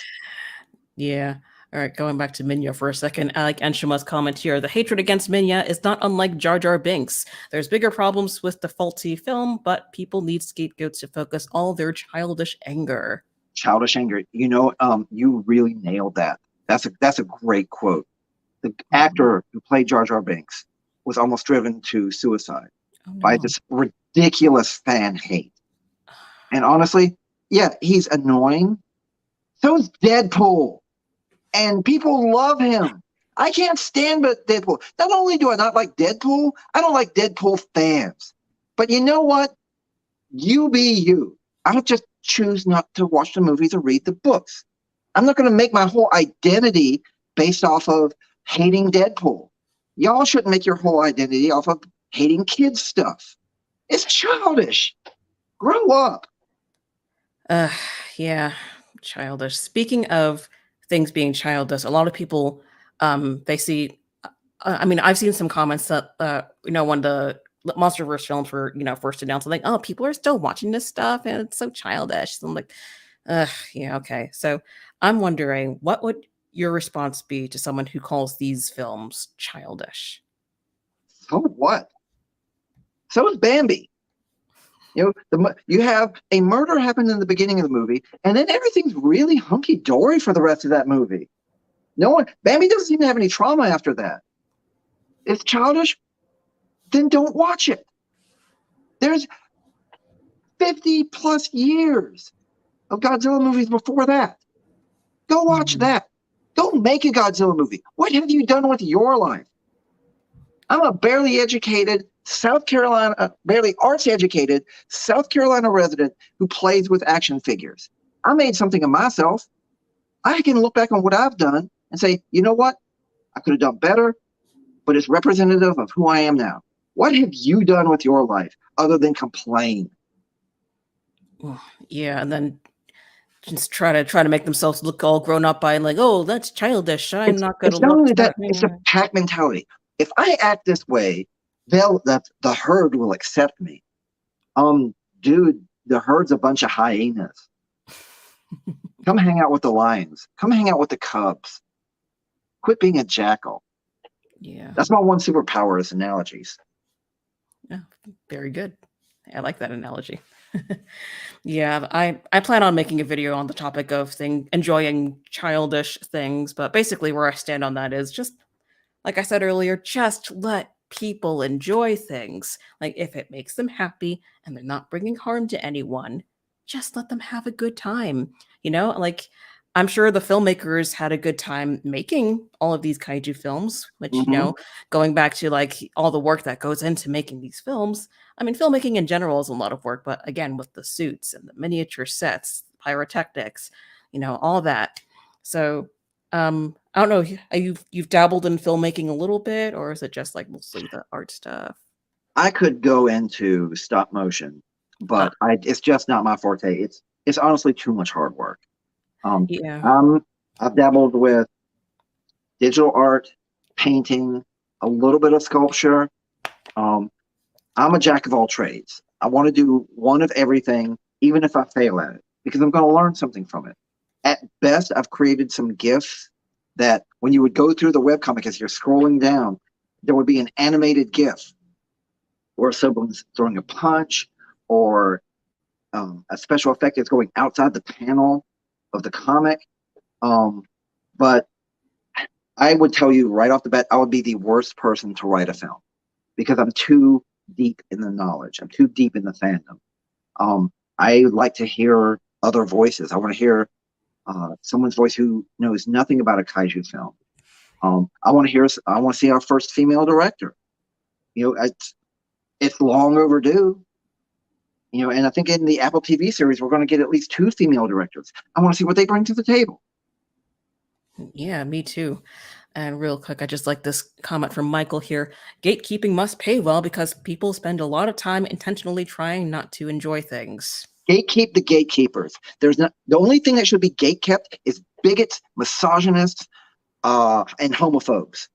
Yeah. All right, going back to Minya for a second. I like Anshima's comment here. The hatred against Minya is not unlike Jar Jar Binks. There's bigger problems with the faulty film, but people need scapegoats to focus all their childish anger. Childish anger. You really nailed that. That's a great quote. The actor who played Jar Jar Binks was almost driven to suicide by this ridiculous fan hate. And honestly, yeah, he's annoying. So's Deadpool. And people love him. I can't stand Deadpool. Not only do I not like Deadpool, I don't like Deadpool fans. But you know what? You be you. I just choose not to watch the movies or read the books. I'm not going to make my whole identity based off of hating Deadpool. Y'all shouldn't make your whole identity off of hating kids stuff. It's childish. Grow up. Yeah, childish. Speaking of things being childish, a lot of people, they see. I mean, I've seen some comments that, when the MonsterVerse films were, first announced, like, oh, people are still watching this stuff, and it's so childish. So I'm like, yeah, okay. So I'm wondering, what would your response be to someone who calls these films childish? So what? So is Bambi. You have a murder happen in the beginning of the movie, and then everything's really hunky dory for the rest of that movie. No one, Bambi doesn't seem to have any trauma after that. It's childish, then don't watch it. There's 50 plus years of Godzilla movies before that. Go watch Mhm. that. Go make a Godzilla movie. What have you done with your life? I'm a barely educated South Carolina, barely arts educated South Carolina resident who plays with action figures. I made something of myself. I can look back on what I've done and say, you know what? I could have done better, but it's representative of who I am now. What have you done with your life other than complain? Well, yeah, and then just try to make themselves look all grown up by like, oh, that's childish. I'm It's not gonna it's not look only that, that. it's a pack mentality. If I act this way, the herd will accept me. Dude, the herd's a bunch of hyenas. Come hang out with the lions. Come hang out with the cubs. Quit being a jackal. Yeah, That's my one superpower is analogies. yeah, very good. I like that analogy. Yeah, I plan on making a video on the topic of enjoying childish things, but basically where I stand on that is just like I said earlier, just let people enjoy things. Like if it makes them happy and they're not bringing harm to anyone, just let them have a good time. Like I'm sure the filmmakers had a good time making all of these kaiju films, which, Mm-hmm. going back to like all the work that goes into making these films. I mean, filmmaking in general is a lot of work, but again, with the suits and the miniature sets, pyrotechnics, all that. So I don't know. You've dabbled in filmmaking a little bit, or is it just like mostly the art stuff? I could go into stop motion, Ah, but it's just not my forte. It's honestly too much hard work. Um, yeah. um, I've dabbled with digital art, painting, a little bit of sculpture. Um, I'm a jack of all trades. I want to do one of everything, even if I fail at it, because I'm going to learn something from it. At best, I've created some GIFs that when you would go through the webcomic as you're scrolling down, there would be an animated GIF where someone's throwing a punch or a special effect is going outside the panel of the comic. Um, but I would tell you right off the bat, I would be the worst person to write a film because I'm too deep in the knowledge. I'm too deep in the fandom. I like to hear other voices. I want to hear someone's voice who knows nothing about a kaiju film. I want to hear. I want to see our first female director. It's long overdue. And I think in the Apple TV series, we're going to get at least two female directors. I want to see what they bring to the table. Yeah, me too. And real quick, I just like this comment from Michael here. Gatekeeping must pay well because people spend a lot of time intentionally trying not to enjoy things. Gatekeep the gatekeepers. There's not the only thing that should be gatekept is bigots, misogynists, and homophobes,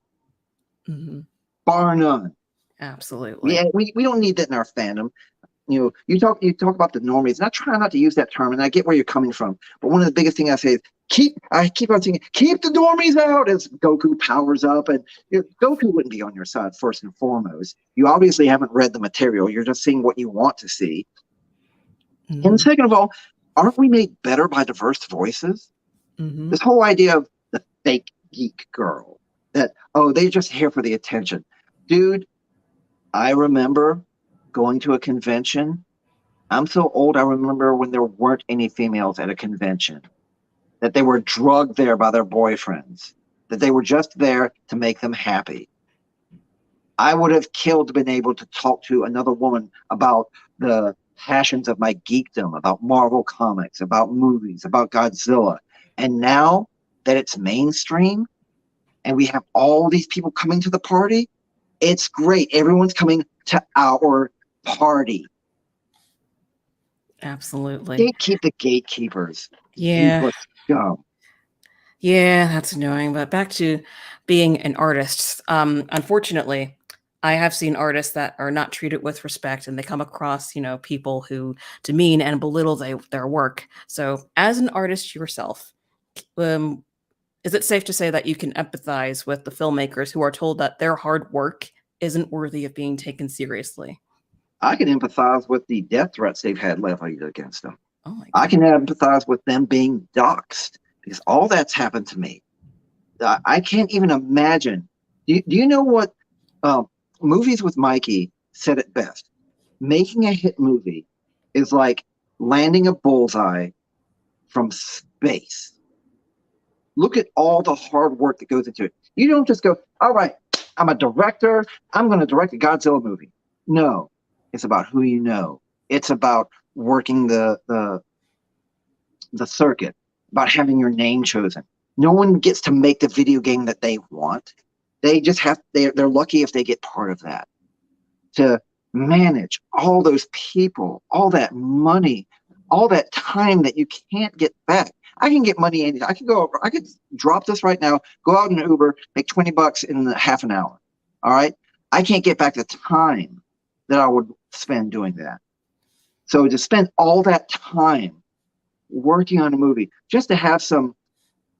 Mhm. bar none. Absolutely. We don't need that in our fandom. You talk about the normies, and I try not to use that term, and I get where you're coming from. But one of the biggest things I say is I keep on saying keep the normies out as Goku powers up, and Goku wouldn't be on your side first and foremost. You obviously haven't read the material; you're just seeing what you want to see. And Mhm. second of all, aren't we made better by diverse voices? Mhm. This whole idea of the fake geek girl that they're just here for the attention, dude. I remember going to a convention. I'm so old, I remember when there weren't any females at a convention, that they were drugged there by their boyfriends, that they were just there to make them happy. I would have killed been able to talk to another woman about the passions of my geekdom, about Marvel comics, about movies, about Godzilla. And now that it's mainstream and we have all these people coming to the party, it's great. Everyone's coming to our party. Absolutely. Gatekeep the gatekeepers. Yeah. Useless scum. Yeah, that's annoying. But back to being an artist. Unfortunately, I have seen artists that are not treated with respect and they come across, people who demean and belittle their work. So, as an artist yourself, um, Is it safe to say that you can empathize with the filmmakers who are told that their hard work isn't worthy of being taken seriously? I can empathize with the death threats they've had levied against them. Oh my I god. can empathize with them being doxxed because all that's happened to me. I can't even imagine. Do you know what uh, Movies with Mikey said it best? Making a hit movie is like landing a bullseye from space. Look at all the hard work that goes into it. You don't just go, all right, I'm a director. I'm going to direct a Godzilla movie. No, it's about who you know. It's about working the circuit, about having your name chosen. No one gets to make the video game that they want. They just have they're lucky if they get part of that. To manage all those people, all that money, all that time that you can't get back. I can get money anytime. I could drop this right now, go out in an Uber, make $20 in half an hour. All right. I can't get back the time that I would spend doing that. So to spend all that time working on a movie just to have some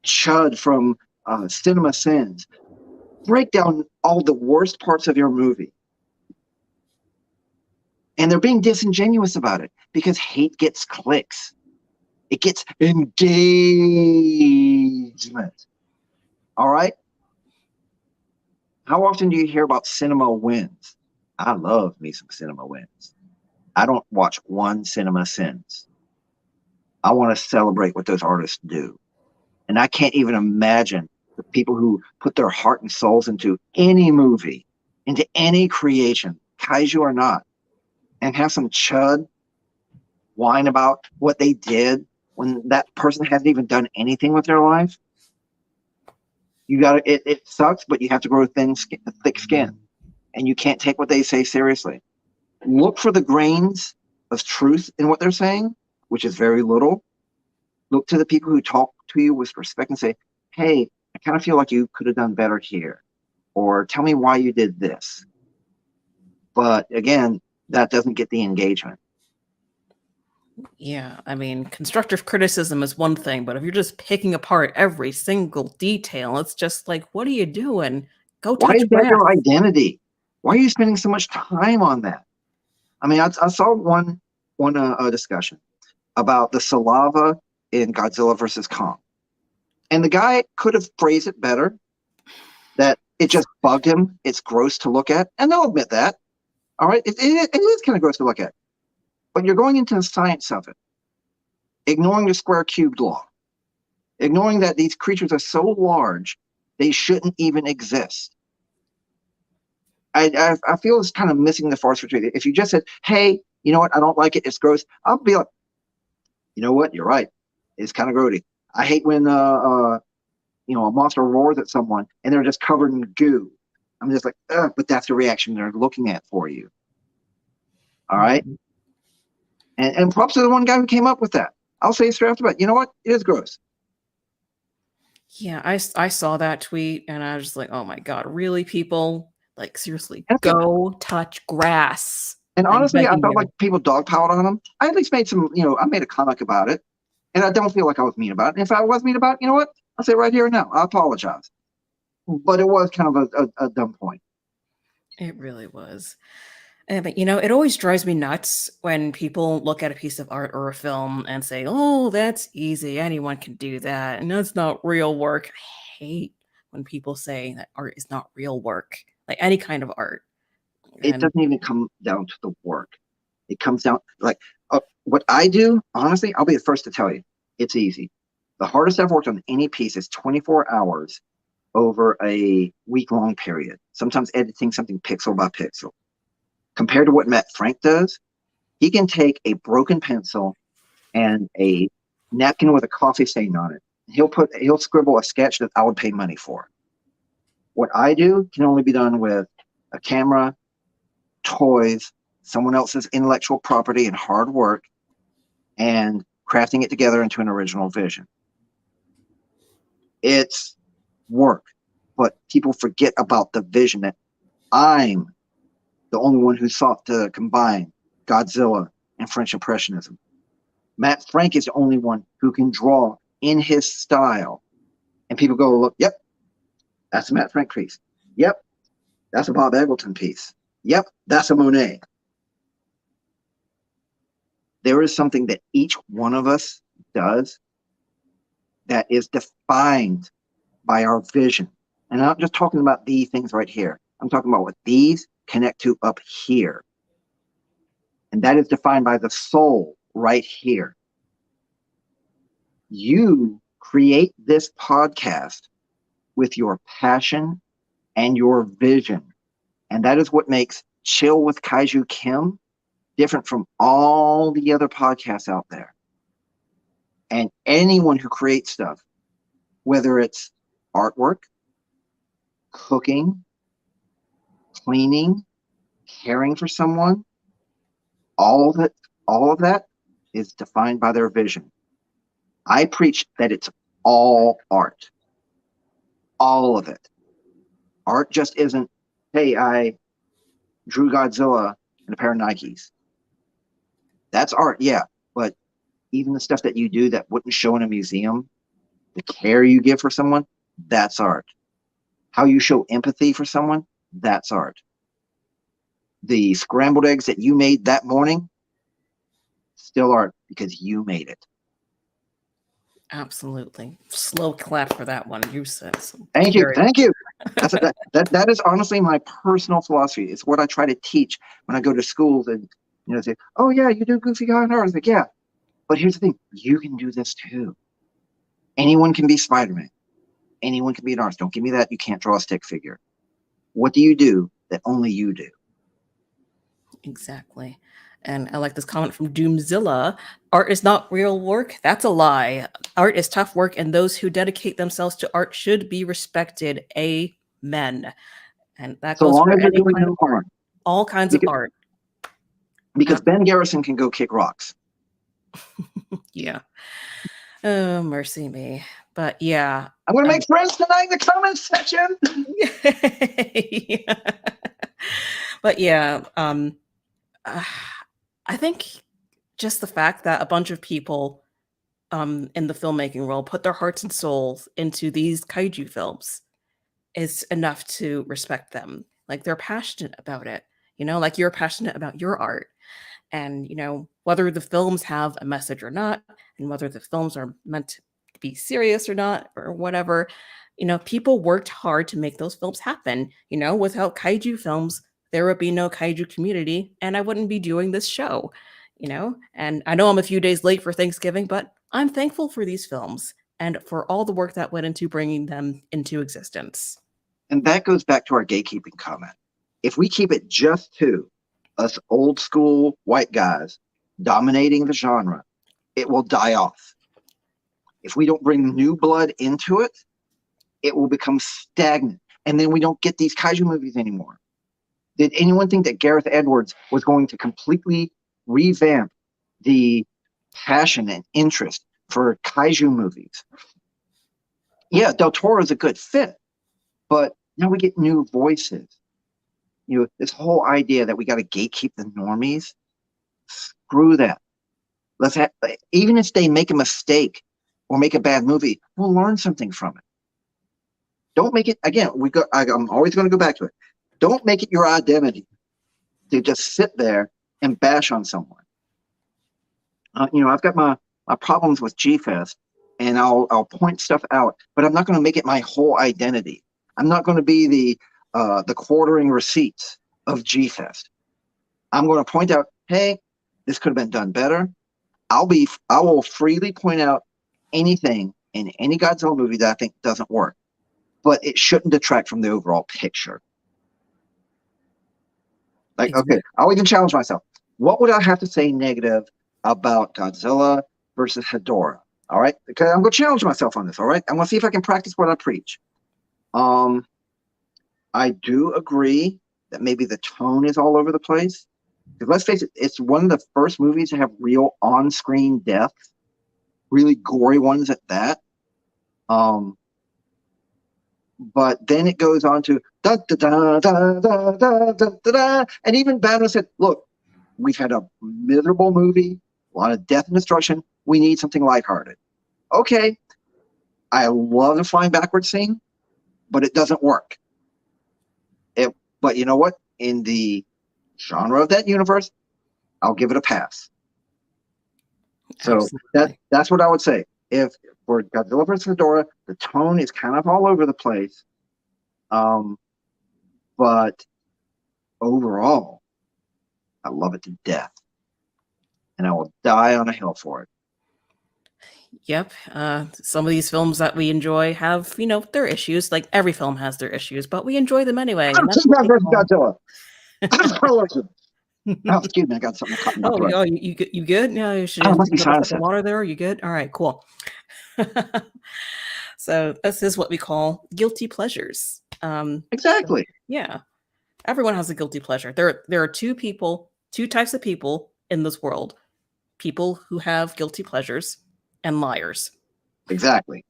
chud from Cinema Sins break down all the worst parts of your movie. And they're being disingenuous about it because hate gets clicks. It gets engagement. All right. How often do you hear about cinema wins? I love me some cinema wins. I don't watch one Cinema Sins. I want to celebrate what those artists do. And I can't even imagine the people who put their heart and souls into any movie, into any creation, kaiju or not, and have some chud whine about what they did when that person hasn't even done anything with their life. You got to, it sucks, but you have to grow thick skin, and you can't take what they say seriously. Look for the grains of truth in what they're saying, which is very little. Look to the people who talk to you with respect and say, hey, I kind of feel like you could have done better here, or tell me why you did this. But again, that doesn't get the engagement. Yeah, I mean, constructive criticism is one thing, but if you're just picking apart every single detail, it's just like, what are you doing? Go Why is touch that grass. your identity? Why are you spending so much time on that? I mean, I saw one discussion about the saliva in Godzilla versus Kong, and the guy could have phrased it better. That it just bugged him. It's gross to look at, and they'll admit that. All right, it is kind of gross to look at, but you're going into the science of it, ignoring the square cubed law, ignoring that these creatures are so large they shouldn't even exist. I feel it's kind of missing the forest for trees. If you just said, "Hey, you know what? I don't like it. It's gross," I'll be like, "You know what? You're right. It's kind of grody." I hate when a monster roars at someone and they're just covered in goo. I'm just like, ugh, but that's the reaction they're looking at for you. All right. Mhm. And props to the one guy who came up with that. I'll say straight off the bat, you know what? It is gross. Yeah, I saw that tweet and I was just like, oh my God, really, people? Like, seriously, And, go touch grass. and I'm honestly, I begging felt like you. people dogpiled on him. I at least made I made a comic about it. And I don't feel like I was mean about it. And if I was mean about it, you know what? I'll say right here and now, I apologize. But it was kind of a dumb point. It really was. But it always drives me nuts when people look at a piece of art or a film and say, "Oh, that's easy. Anyone can do that." And that's not real work. I hate when people say that art is not real work, like any kind of art. It And doesn't even come down to the work. It comes down like what I do. Honestly, I'll be the first to tell you, it's easy. The hardest I've worked on any piece is 24 hours over a week-long period. Sometimes editing something pixel by pixel. Compared to what Matt Frank does, he can take a broken pencil and a napkin with a coffee stain on it. He'll scribble a sketch that I would pay money for. What I do can only be done with a camera, toys, someone else's intellectual property and hard work, and crafting it together into an original vision. It's work, but people forget about the vision that I'm the only one who sought to combine Godzilla and French Impressionism. Matt Frank is the only one who can draw in his style And people go, look, yep, that's a Matt Frank piece. Yep, that's a Bob Eggleton piece. Yep, that's a Monet. There is something that each one of us does that is defined by our vision. And I'm not just talking about these things right here. I'm talking about what these connect to up here. And that is defined by the soul right here. You create this podcast with your passion and your vision. And that is what makes Chill with Kaiju Kim different from all the other podcasts out there. And anyone who creates stuff, whether it's artwork, cooking, cleaning, caring for someone, all of that is defined by their vision. I preach that it's all art. All of it. Art just isn't, hey, I drew Godzilla in a pair of Nikes. That's art, yeah. But even the stuff that you do that wouldn't show in a museum, the care you give for someone, that's art. How you show empathy for someone, that's art. The scrambled eggs that you made that morning, still art because you made it. Absolutely. Slow clap for that one. You said some. Thank you. That is honestly my personal philosophy. It's what I try to teach when I go to schools and say, "Oh yeah, you do goofy art." I was like, "Yeah," but here's the thing: you can do this too. Anyone can be Spider-Man. Anyone can be an artist. Don't give me that. You can't draw a stick figure. What do you do that only you do? Exactly. And I like this comment from Doomzilla. Art is not real work. That's a lie. Art is tough work, and those who dedicate themselves to art should be respected. Amen. And that So goes long for as you're any doing kind no of art. harm. All kinds of art. Because Ben Garrison can go kick rocks. Yeah. Oh, mercy me. But yeah. I'm going to make friends tonight in the comments section. Yeah. But yeah, I think just the fact that a bunch of people in the filmmaking world put their hearts and souls into these kaiju films is enough to respect them. Like they're passionate about it, like you're passionate about your art. And, whether the films have a message or not, and whether the films are meant to be serious or not, or whatever, people worked hard to make those films happen. Without kaiju films, there would be no kaiju community, and I wouldn't be doing this show, And I know I'm a few days late for Thanksgiving, but I'm thankful for these films and for all the work that went into bringing them into existence. And that goes back to our gatekeeping comment. If we keep it just to us old school white guys dominating the genre, it will die off. If we don't bring new blood into it, it will become stagnant. And then we don't get these kaiju movies anymore. Did anyone think that Gareth Edwards was going to completely revamp the passion and interest for kaiju movies? Yeah, Del Toro is a good fit, but now we get new voices. This whole idea that we got to gatekeep the normies, screw that. Let's have, even if they make a mistake or make a bad movie, we'll learn something from it. Don't make it, again, I'm always going to go back to it. Don't make it your identity to just sit there and bash on someone. I've got my problems with G-Fest, and I'll point stuff out, but I'm not going to make it my whole identity. I'm not going to be the quartering receipts of G-Fest. I'm going to point out, hey, this could have been done better. I will freely point out anything in any Godzilla movie that I think doesn't work, but it shouldn't detract from the overall picture. Like, okay, I'll even challenge myself. What would I have to say negative about Godzilla versus Hedorah? All right, because I'm going to challenge myself on this. All right, I'm going to see if I can practice what I preach. I do agree that maybe the tone is all over the place. Because let's face it, it's one of the first movies to have real on-screen death, really gory ones at that. But then it goes on to da da da da da da da da, and even Banner said, "Look, we've had a miserable movie, a lot of death and destruction. We need something lighthearted." Okay, I love the flying backwards scene, but it doesn't work. But you know what? In the genre of that universe, I'll give it a pass. So Absolutely. that's what I would say. If for Godzilla vs. Ghidorah, the tone is kind of all over the place, um, but overall, I love it to death, and I will die on a hill for it. Yep. Some of these films that we enjoy have, their issues. Like every film has their issues, but we enjoy them anyway, and that's what Godzilla we vs. call. Godzilla. Oh, excuse me, I got something caught in my Oh, throat. you good? Yeah, you should Oh, it have must be another sinus sip of sensitive. water there. Are you good? All right, cool. So this is what we call guilty pleasures. So, Exactly. yeah, everyone has a guilty pleasure. There are two types of people in this world: people who have guilty pleasures and liars. Exactly.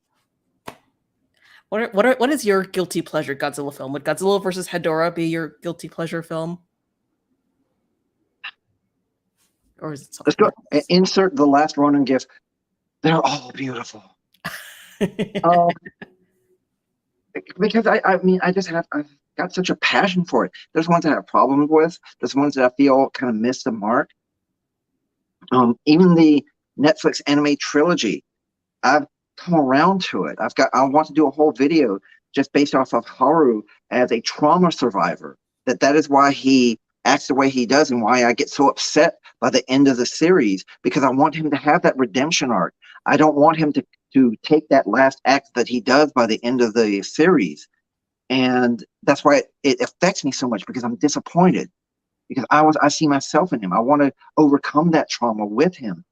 What is your guilty pleasure Godzilla film? Would Godzilla versus Hedorah be your guilty pleasure film, or is it Let's something go. else? Insert the last Ronin gif. They're all beautiful. Um, because I mean, I've got such a passion for it. There's ones I have problems with. There's ones that I feel kind of miss the mark. Even the Netflix anime trilogy, I've come around to it. I want to do a whole video just based off of Haru as a trauma survivor. That is why he acts the way he does and why I get so upset by the end of the series, because I want him to have that redemption arc. I don't want him to take that last act that he does by the end of the series. And that's why it affects me so much, because I'm disappointed, because I see myself in him. I want to overcome that trauma with him,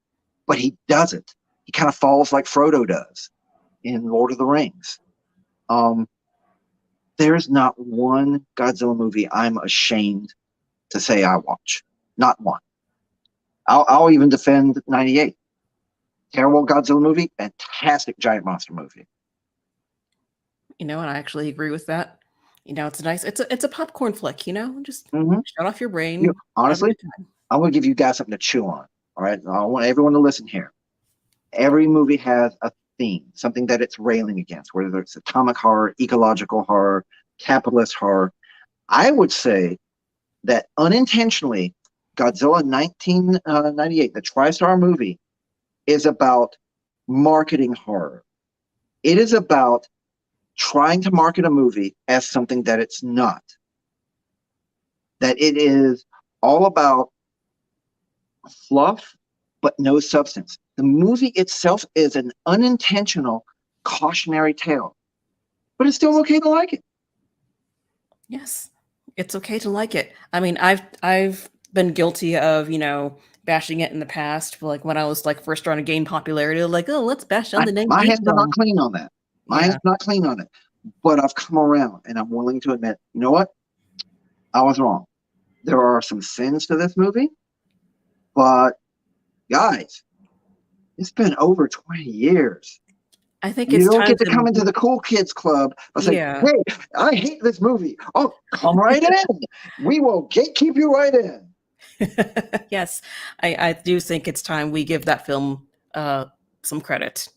but he doesn't. He kind of falls like Frodo does in Lord of the Rings. Um, there's not one Godzilla movie I'm ashamed to say I watch. Not one. I'll even defend '98. Terrible Godzilla movie, fantastic giant monster movie. And I actually agree with that. It's nice. It's a popcorn flick. Just Mm-hmm. shut off your brain, have a Honestly, good time. I'm going to give you guys something to chew on. All right. I want everyone to listen here. Every movie has a theme, something that it's railing against, whether it's atomic horror, ecological horror, capitalist horror. I would say that unintentionally, Godzilla 1998, the TriStar movie, is about marketing horror. It is about trying to market a movie as something that it's not. That it is all about fluff, but no substance. The movie itself is an unintentional cautionary tale, but it's still okay to like it. Yes, it's okay to like it. I mean, I've been guilty of bashing it in the past. Like when I was like first trying to gain popularity, like, oh, let's bash on the My 98 hands are not film. clean on that. My hands Yeah. are not clean on it. But I've come around and I'm willing to admit, you know what? I was wrong. There are some sins to this movie, but guys, it's been over 20 years. I think You it's don't time get to come to. into the cool kids club and say, Yeah. hey, I hate this movie. Oh, come right in. We will gatekeep you right in. Yes, I do think it's time we give that film some credit.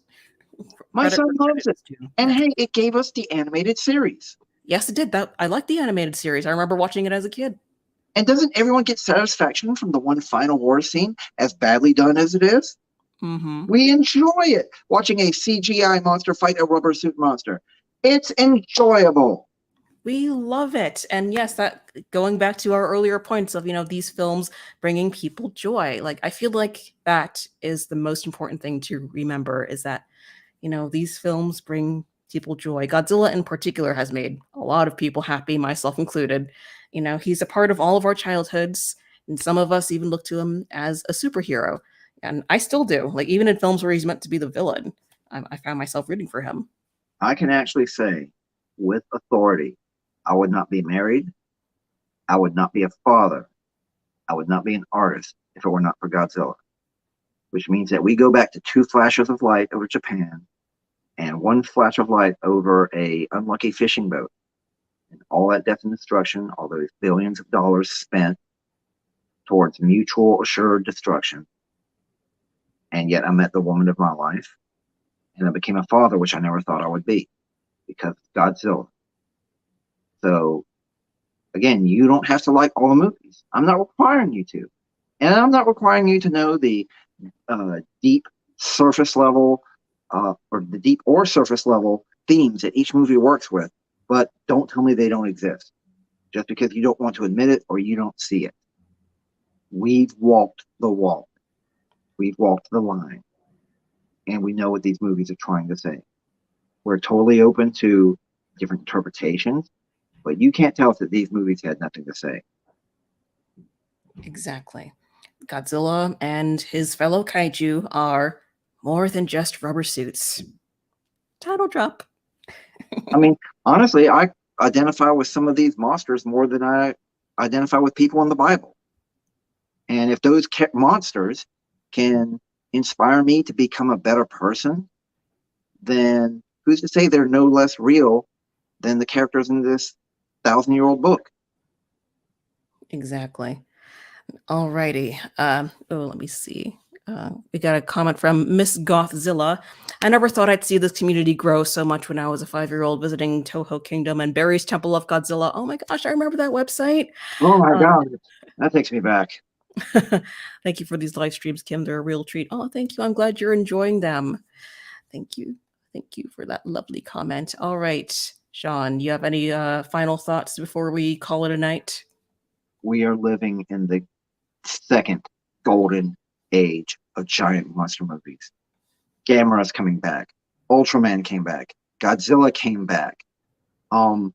My Credit son where loves credit it. is due. And Yes. hey, it gave us the animated series. Yes, it did. That I like the animated series. I remember watching it as a kid. And doesn't everyone get satisfaction from the one final war scene, as badly done as it is? Hmm. We enjoy it watching a CGI monster fight a rubber suit monster. It's enjoyable. We love it. And yes, that going back to our earlier points of, these films bringing people joy. Like I feel like that is the most important thing to remember is that, these films bring people joy. Godzilla in particular has made a lot of people happy, myself included. He's a part of all of our childhoods, and some of us even look to him as a superhero. And I still do. Like even in films where he's meant to be the villain, I found myself rooting for him. I can actually say with authority, I would not be married. I would not be a father. I would not be an artist if it were not for Godzilla, which means that we go back to two flashes of light over Japan and one flash of light over a unlucky fishing boat. And all that death and destruction, all those billions of dollars spent towards mutual assured destruction. And yet I met the woman of my life. and I became a father, which I never thought I would be because of Godzilla. So again, you don't have to like all the movies. I'm not requiring you to, and I'm not requiring you to know the deep surface level or the deep or surface level themes that each movie works with. But don't tell me they don't exist just because you don't want to admit it or you don't see it. We've walked the walk. We've walked the line, and we know what these movies are trying to say. We're totally open to different interpretations, but you can't tell us that these movies had nothing to say. Exactly. Godzilla and his fellow kaiju are more than just rubber suits. Title drop. I mean, honestly, I identify with some of these monsters more than I identify with people in the Bible. And if those monsters can inspire me to become a better person, then who's to say they're no less real than the characters in this 1,000-year-old book? Exactly. Alrighty. Let me see. We got a comment from Miss Gothzilla. I never thought I'd see this community grow so much when I was a 5-year-old visiting Toho Kingdom and Barry's Temple of Godzilla. Oh my gosh, I remember that website. Oh my Um, God, that takes me back. thank you for these live streams, Kim. They're a real treat. Oh, thank you. I'm glad you're enjoying them. Thank you. Thank you for that lovely comment. All right, Sean, you have any final thoughts before we call it a night? We are living in the second golden age of giant monster movies. Gamera's coming back. Ultraman came back. Godzilla came back. Um,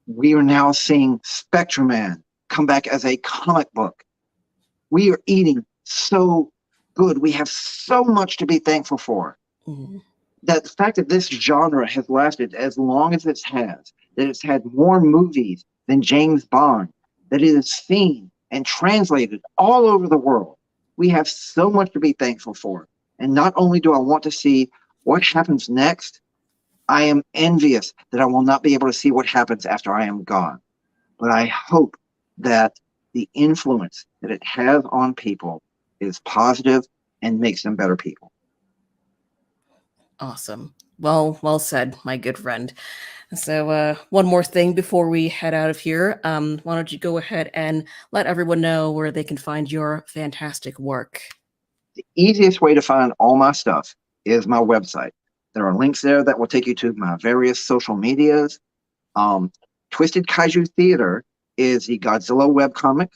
we are now seeing Spectreman come back as a comic book. We are eating so good. We have so much to be thankful for. Mm. That the fact that this genre has lasted as long as it has, that it's had more movies than James Bond, that it is seen and translated all over the world. We have so much to be thankful for. And not only do I want to see what happens next, I am envious that I will not be able to see what happens after I am gone. But I hope that the influence that it has on people is positive and makes them better people. Awesome. Well said, my good friend. So, one more thing before we head out of here. Why don't you go ahead and let everyone know where they can find your fantastic work? The easiest way to find all my stuff is my website. There are links there that will take you to my various social medias. Um, Twisted Kaiju Theater is the Godzilla webcomic.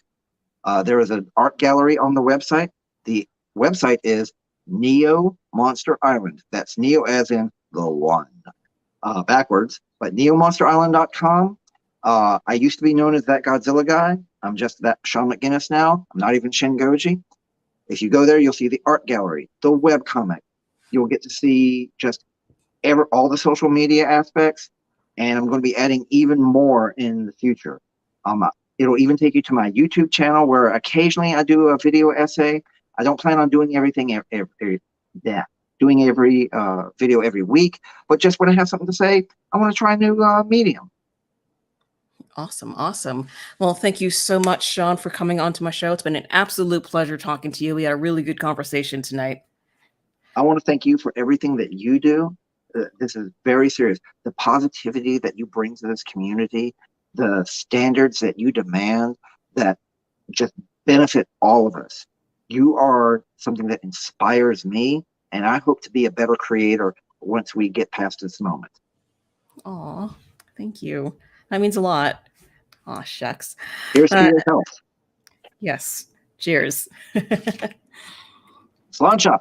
There is an art gallery on the website. The website is Neo Monster Island. That's Neo as in the one, backwards, but neomonsterisland.com. I used to be known as that Godzilla guy. I'm just that Sean McGuinness now. I'm not even Shin Goji. If you go there, you'll see the art gallery, the webcomic. You'll get to see just all the social media aspects, and I'm going to be adding even more in the future. It'll even take you to my YouTube channel where occasionally I do a video essay. I don't plan on doing everything doing every video every week, but just when I have something to say, I want to try a new medium. Awesome. Well, thank you so much, Sean, for coming on to my show. It's been an absolute pleasure talking to you. We had a really good conversation tonight. I want to thank you for everything that you do. This is very serious. The positivity that you bring to this community, the standards that you demand that just benefit all of us. You are something that inspires me, and I hope to be a better creator once we get past this moment. Aw, thank you. That means a lot. Aw, shucks. Here's to Uh, your health. yes. Cheers. Slancha.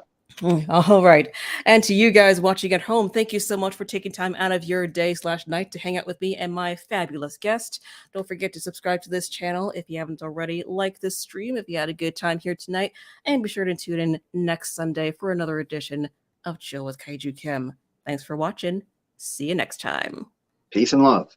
All right. And to you guys watching at home, thank you so much for taking time out of your day/night to hang out with me and my fabulous guest. Don't forget to subscribe to this channel if you haven't already. Like this stream if you had a good time here tonight. And be sure to tune in next Sunday for another edition of Chill with Kaiju Kim. Thanks for watching. See you next time. Peace and love.